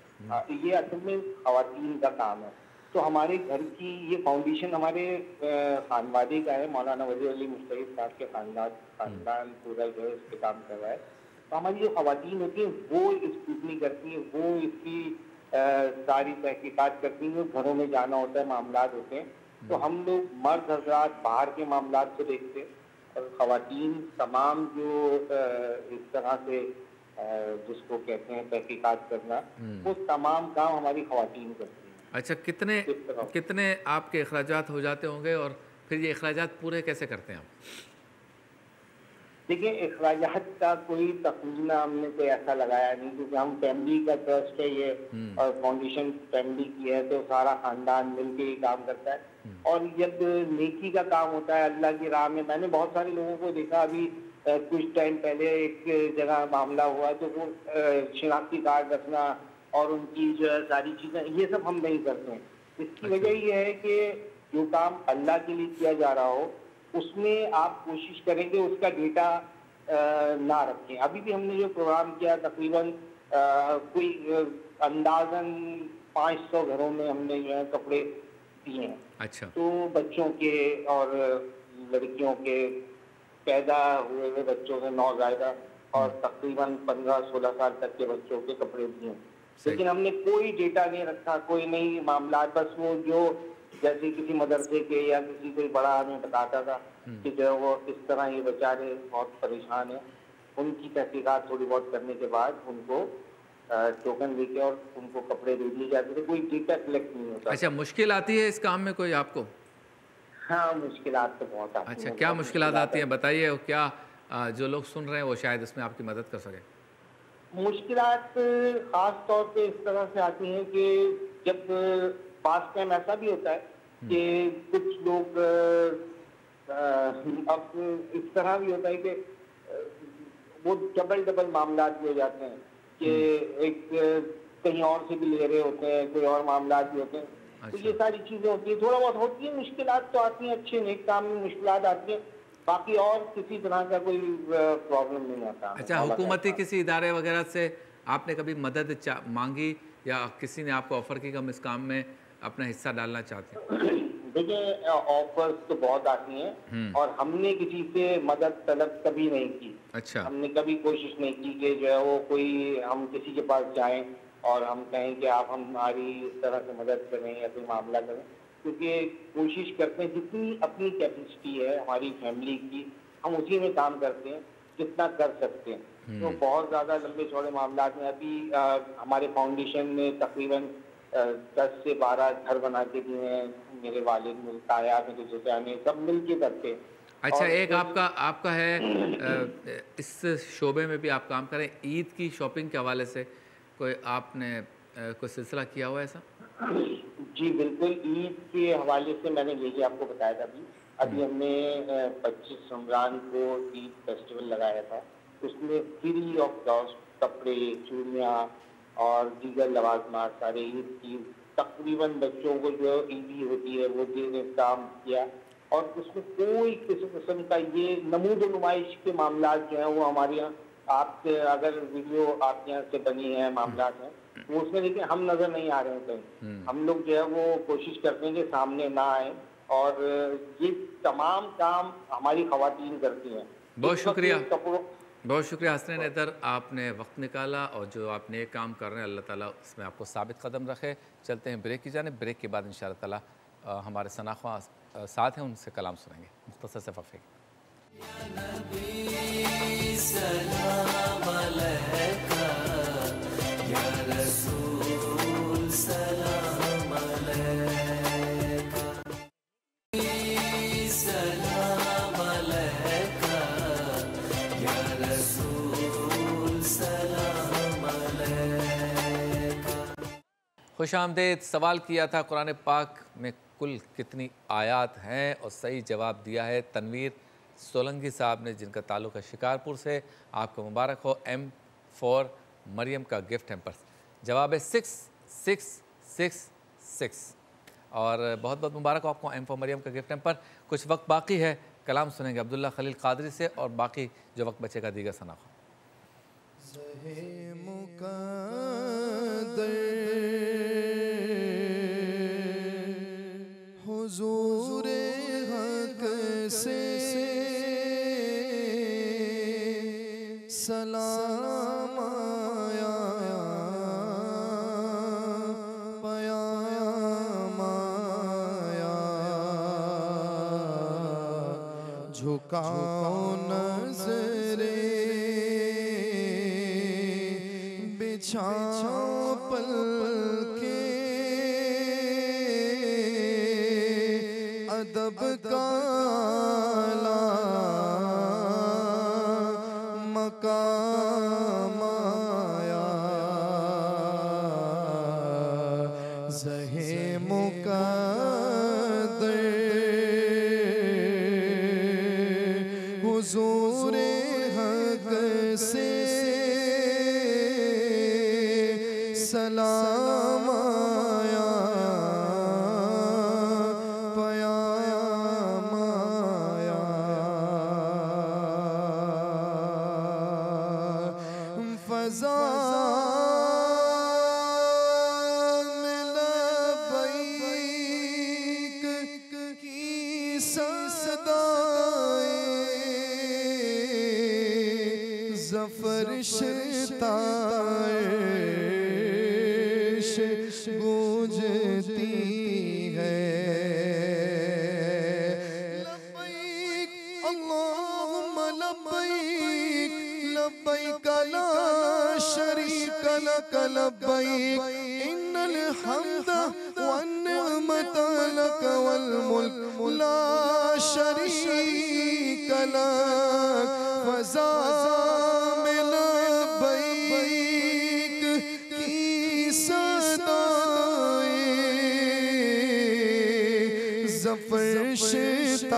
ये असल में ख़वातीन का काम है। तो हमारे घर की ये फाउंडेशन हमारे खानवादे का है, मौलाना वज़ीर अली मुश्तहिद साहब के खानदान पूरा जो है इस पर काम कर रहा है। तो हमारी जो ख़वातीन होती हैं वो स्क्रूटनी करती हैं, वो इसकी सारी तहकीकात करती हैं। घरों में जाना होता है, मामलात होते हैं। तो हम लोग मर्द हजरात बाहर के मामलात को देखते हैं और ख़वातीन तमाम जो इस तरह से जिसको कहते हैं तहकीकात करना, वो तमाम काम हमारी ख़वातीन करती हैं। अच्छा, कितने आपके अखराजात हो जाते होंगे और फिर ये अखराजात पूरे कैसे करते हैं आप? देखिए, अखराजात का कोई तखमीना हमने कोई ऐसा लगाया नहीं, क्योंकि हम फैमिली का ट्रस्ट है ये और फाउंडेशन फैमिली की है, तो सारा खानदान मिलके ये काम करता है। और जब नेकी का काम होता है अल्लाह की राह में, मैंने बहुत सारे लोगों को देखा, अभी कुछ टाइम पहले एक जगह मामला हुआ तो वो शिनाख्ती कार्ड रखना और उनकी जो है सारी चीज़ें, ये सब हम नहीं करते हैं। इसकी वजह ये है कि जो काम अल्लाह के लिए किया जा रहा हो उसमें आप कोशिश करेंगे उसका डेटा ना रखें। अभी भी हमने जो प्रोग्राम किया तकरीबन कोई अंदाजन 500 घरों में हमने जो है कपड़े दिए हैं। अच्छा। तो बच्चों के और लड़कियों के, पैदा हुए हुए बच्चों के, नौज़ायदा और तकरीबन 15-16 साल तक के बच्चों के कपड़े दिए। लेकिन हमने कोई डेटा नहीं रखा, कोई नहीं मामला, बस वो जो जैसे किसी मदरसे के या किसी कोई बड़ा हमें बताता था कि जो है वो इस तरह ये बेचारे बहुत परेशान है, उनकी तहकीकात थोड़ी बहुत करने के बाद उनको टोकन देके और उनको कपड़े दे दिए जाते थे। कोई डेटा कलेक्ट नहीं होता। अच्छा, मुश्किल आती है इस काम में कोई आपको? हाँ, मुश्किलात तो बहुत आती हैं। अच्छा, क्या मुश्किलात आती हैं बताइए, और क्या जो लोग सुन रहे हैं वो शायद इसमें आपकी मदद कर सके? मुश्किलात ख़ास तौर पे इस तरह से आती हैं कि जब पास टाइम ऐसा भी होता है कि कुछ लोग अब इस तरह भी होता है कि वो डबल मामला भी हो जाते हैं कि एक कहीं और से भी ले रहे होते हैं, कोई और मामला भी होते हैं। तो ये सारी चीज़ें होती हैं, थोड़ा बहुत होती है, मुश्किलात तो आती हैं, अच्छे नेक काम में मुश्किलात आती हैं, बाकी और किसी तरह का कोई प्रॉब्लम नहीं आता। अच्छा, हुकूमती किसी इदारे वगैरह से आपने कभी मदद मांगी या किसी ने आपको ऑफ़र की कि हम इस काम में अपना हिस्सा डालना चाहते हैं? देखिए, ऑफर्स तो बहुत आती हैं और हमने किसी से मदद तलब कभी नहीं की। अच्छा। हमने कभी कोशिश नहीं की कि जो है वो कोई हम किसी के पास जाएं और हम कहें कि आप हमारी इस तरह से मदद करें या कोई मामला करें, क्योंकि कोशिश करते हैं जितनी अपनी कैपेसिटी है हमारी फैमिली की, हम उसी में काम करते हैं जितना कर सकते हैं। तो बहुत ज़्यादा लंबे चौड़े मामला में अभी हमारे फाउंडेशन ने तकरीबन 10 से 12 घर बना के दिए हैं, मेरे वालिद, मेरे ताया, मेरे चचाने सब मिल के करते हैं। अच्छा, एक आपका है इस शोबे में भी आप काम करें, ईद की शॉपिंग के हवाले से कोई आपने कोई सिलसिला किया हुआ ऐसा? जी बिल्कुल, ईद के हवाले से मैंने यही आपको बताया था अभी हमने 25 रमज़ान को ईद फेस्टिवल लगाया था। उसमें फ्री ऑफ कॉस्ट कपड़े, चूड़ियाँ और दीगर लवाजमात सारे ईद की तकरीबन बच्चों को जो ईदी होती है वो देने का काम किया। और उसमें कोई किसी किस्म का ये नमूद नुमाइश के मामला जो हैं वो हमारे यहाँ, आपके अगर वीडियो आपके यहाँ से बनी है मामला हैं तो उसमें देखिए हम नज़र नहीं आ रहे हैं कहीं। हम लोग जो है वो कोशिश करते हैं कि सामने ना आए और ये तमाम काम हमारी ख़वातीन करती हैं। बहुत शुक्रिया, बहुत शुक्रिया हसनैन हैदर, आपने वक्त निकाला और जो आपने ये काम कर रहे हैं अल्लाह ताला इसमें आपको साबित कदम रखे। चलते हैं ब्रेक की जानिब, ब्रेक के बाद इंशाअल्लाह ताला हमारे सनाख्वा साथ हैं, उनसे कलाम सुनेंगे मुख्तसर से वक़्फ़े। सलाम अलैका या रसूल खुश आमदेद। सवाल किया था कुरान पाक में कुल कितनी आयात हैं, और सही जवाब दिया है तनवीर सोलंकी साहब ने, जिनका ताल्लुक़ है शिकारपुर से। आपको मुबारक हो। M फॉर मरियम का गिफ्ट हैम्पर। जवाब है 6666। और बहुत बहुत मुबारक हो आपको M फॉर मरियम का गिफ्ट हैम्पर। कुछ वक्त बाकी है, कलाम सुनेंगे अब्दुल्ला खलील कादरी से, और बाकी जो वक्त बचेगा दीगर सना को। हुजूरे हक से सलाम आया, पयाम आया, झुकाओ नजरे बिछाओ पलके, अदब का आला मकाम आया, ज़हे मुक़द्दर हुज़ूरे हक से सलाम आया, पयाम आया, फ़ज़ा में लब्बैक की सदाएं, ज़फ़र शिताइश गूंजती है। लब्बैक अल्लाहुम्मा लब्बैक, लब्बैक ला शरीक लक लब्बैक, इन्नल हम्दा वन निअमता लक वल मुल्क ला शरीक लक। फ़ज़ा में लब्बैक की सदाएं, ज़फ़र शिताइश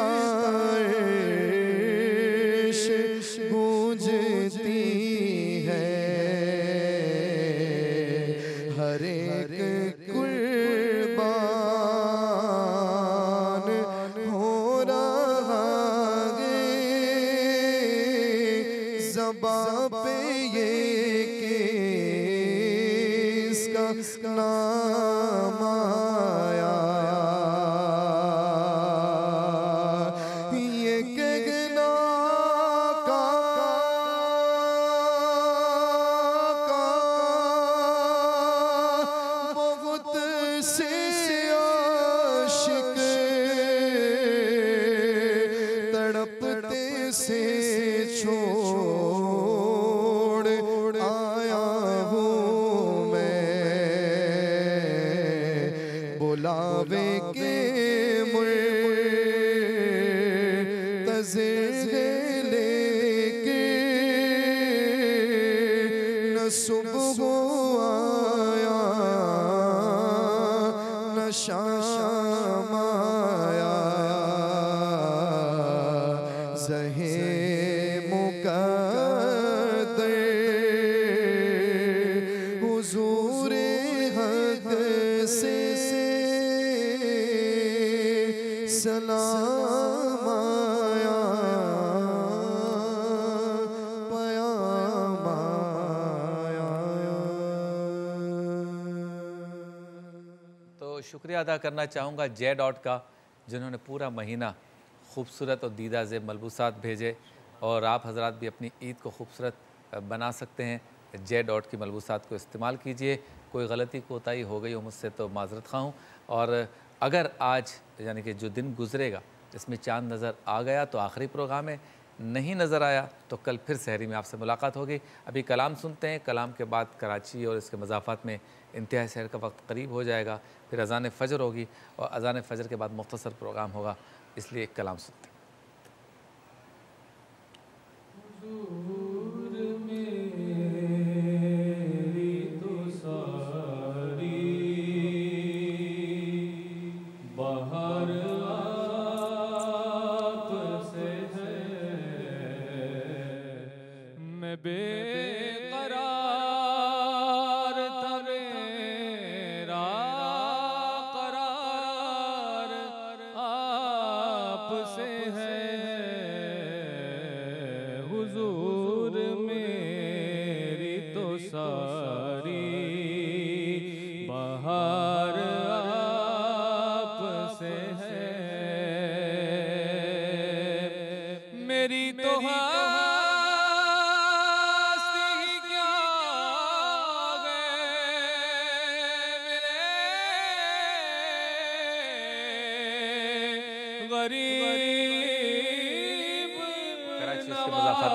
गूंजती है। हर एक कुर्बान हो रहा है ज़बां पे ये कि इसका नाम आया। ये कहना बहुत से आशिक तड़पते से छोड़ आया हूँ मैं, बुलावे के मुंतज़िर लेके न सुबह आया न शाम आया, ज़हे मुक़द्दर हुज़ूरे हक से सलाम आया, पयाम आया। तो शुक्रिया अदा करना चाहूँगा J.Dot का, जिन्होंने पूरा महीना खूबसूरत और दीदा ज़ेब मलबूसात भेजे, और आप हजरात भी अपनी ईद को खूबसूरत बना सकते हैं। J.Dot की मलबूसात को इस्तेमाल कीजिए। कोई गलती कोताही हो गई हो मुझसे तो माज़रत ख़्वाह हूँ। और अगर आज यानी कि जो दिन गुजरेगा इसमें चाँद नज़र आ गया तो आखिरी प्रोग्राम है, नहीं नज़र आया तो कल फिर सहरी में आपसे मुलाकात होगी। अभी कलाम सुनते हैं, कलाम के बाद कराची और इसके मज़ाफ़ात में इंतहा सहर का वक्त करीब हो जाएगा, फिर अज़ान फ़जर होगी, और अज़ान फ़जर के बाद मुख्तसर प्रोग्राम होगा, इसलिए कलाम सुनते हैं। मेरी तो सारी मैं बेकरार था मेरा करार आपसे है हुजूर मेरी तो सारी बहार आपसे है मेरी तो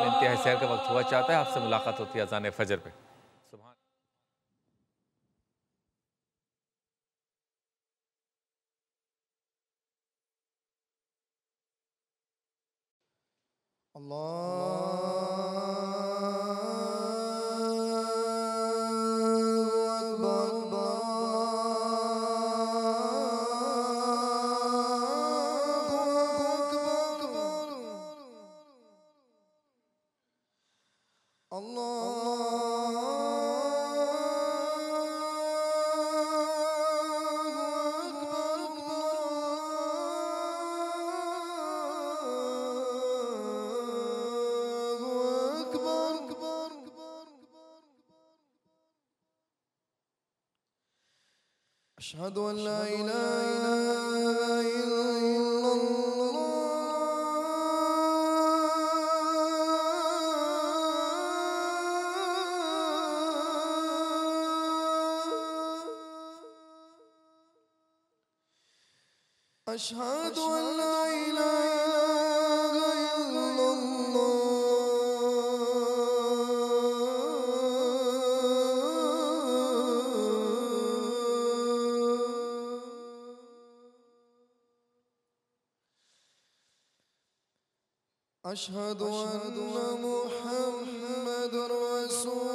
इंतहाई सैर का वक्त हुआ चाहता है। आपसे मुलाकात होती है अज़ान फजर पे। सुभान अशहदु अन ला इलाहा इल्लल्लाह अशहदु अन ला इलाहा इल्लल्लाह अशहदु अन्ना मुहम्मदुर रसूलुल्लाह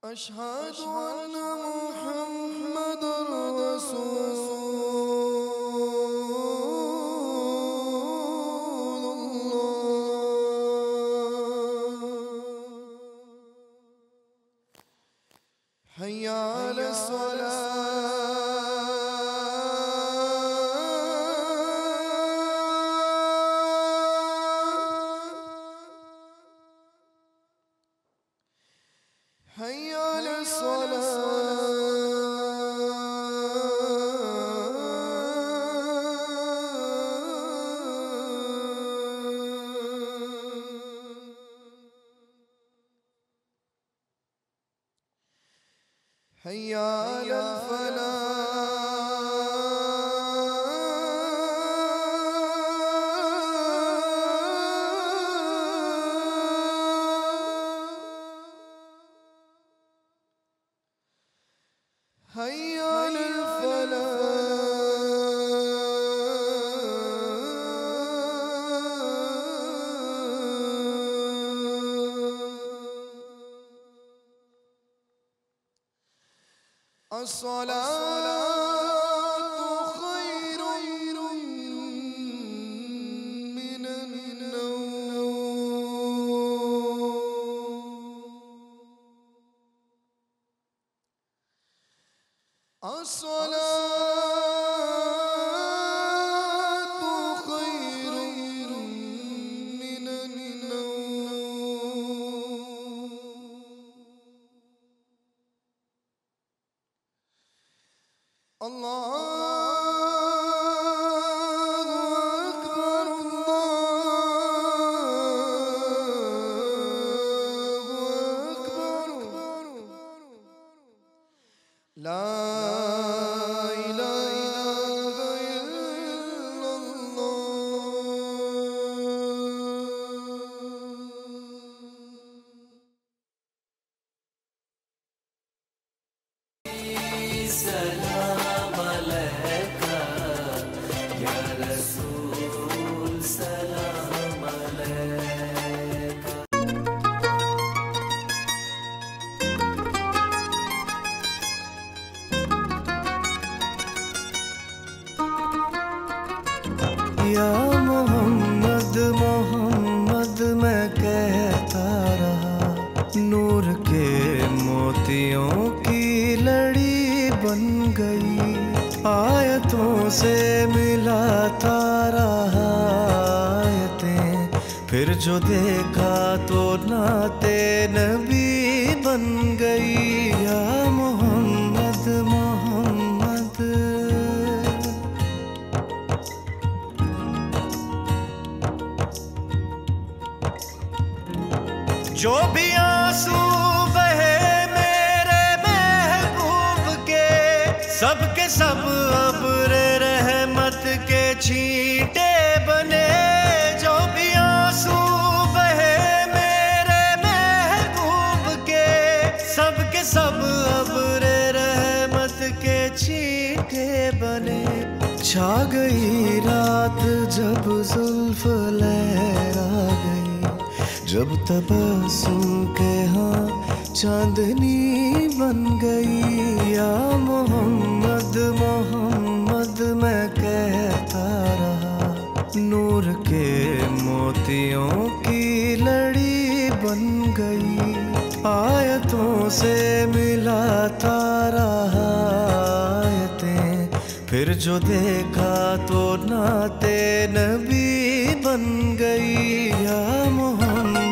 अशहदु अन्ना मुहम्मदुर रसूलुल्लाह हय्या अला सलाह हय्या अला हय्या अलल फलाह हय्या अलल फलाह अस्सलातु खैरुम मिनन नौम अस्सलातु खैरुम मिनन नौम अल्लाहु अकबर अल्लाहु अकबर ला इलाहा इल्लल्लाह सलाम अलैका या रसूल सलाम अलैका। या मोहम्मद मोहम्मद मैं कहता रहा। नूर के मोतियों की लड़ी बन गई, आयतों से मिलाता रहा आयतें, फिर जो देखा तो नाते नबी बन गई। या मोहम्मद मोहम्मद जो भी आंसू बहे मेरे महबूब के, सबके सब अब्र रहमत के छींटे बने। जो भी आंसू बहे मेरे महबूब के, सबके सब अब्र रहमत के छींटे बने। छा गई रात जब जुल्फ लहरा गई, जब तबस्सुम के हाँ चांदनी बन गई। या मोहम्मद मोहम्मद मैं कहता रहा। नूर के मोतियों की लड़ी बन गई, आयतों से मिलाता रहा आयतें, फिर जो देखा तो नाते नबी बन गई। या मोहम्मद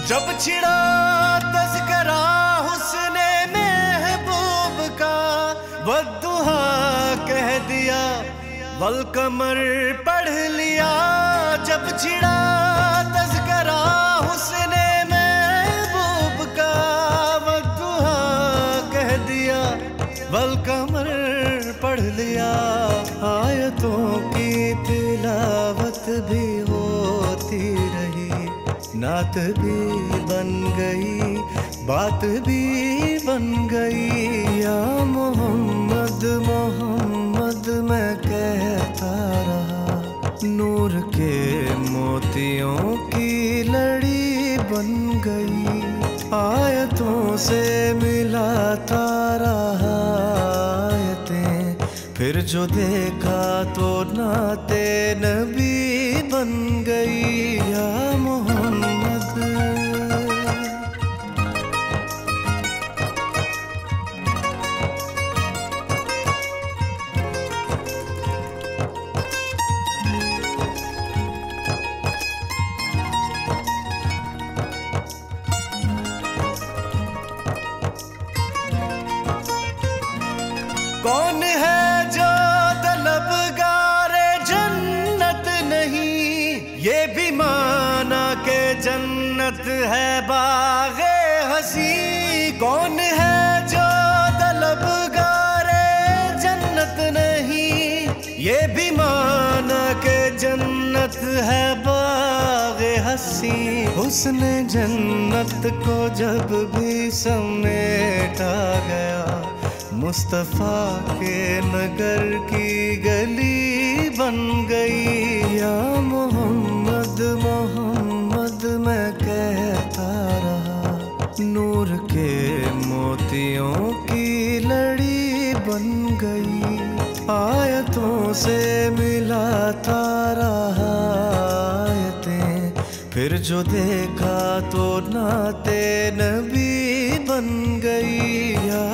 जब छिड़ा तज़किरा हुस्ने महबूब का, बद्दुआ कह दिया वलकमर पढ़ लिया। जब छिड़ा तज़किरा हुस्ने महबूब का, बद्दुआ कह दिया वलकमर पढ़ लिया। आयतों की तिलावत भी होती रही, नात भी बन गई, बात भी बन गई। या मोहम्मद मोहम्मद मैं कहता रहा। नूर के मोतियों की लड़ी बन गई, आयतों से मिलाता रहा आयतें, फिर जो देखा तो नाते नबी बन गई। या मोहम्मद कौन है जो तलबगारे जन्नत नहीं, ये भी माना के जन्नत है बागे हसी। कौन है जो तलबगारे जन्नत नहीं, ये भी माना के जन्नत है बागे हसी। हुस्न जन्नत को जब भी समेटा गया, मुस्तफा के नगर की गली बन गई। या मोहम्मद मोहम्मद मैं कहता रहा। नूर के मोतियों की लड़ी बन गई, आयतों से मिलाता रहा आयतें, फिर जो देखा तो नाते नबी बन गई। या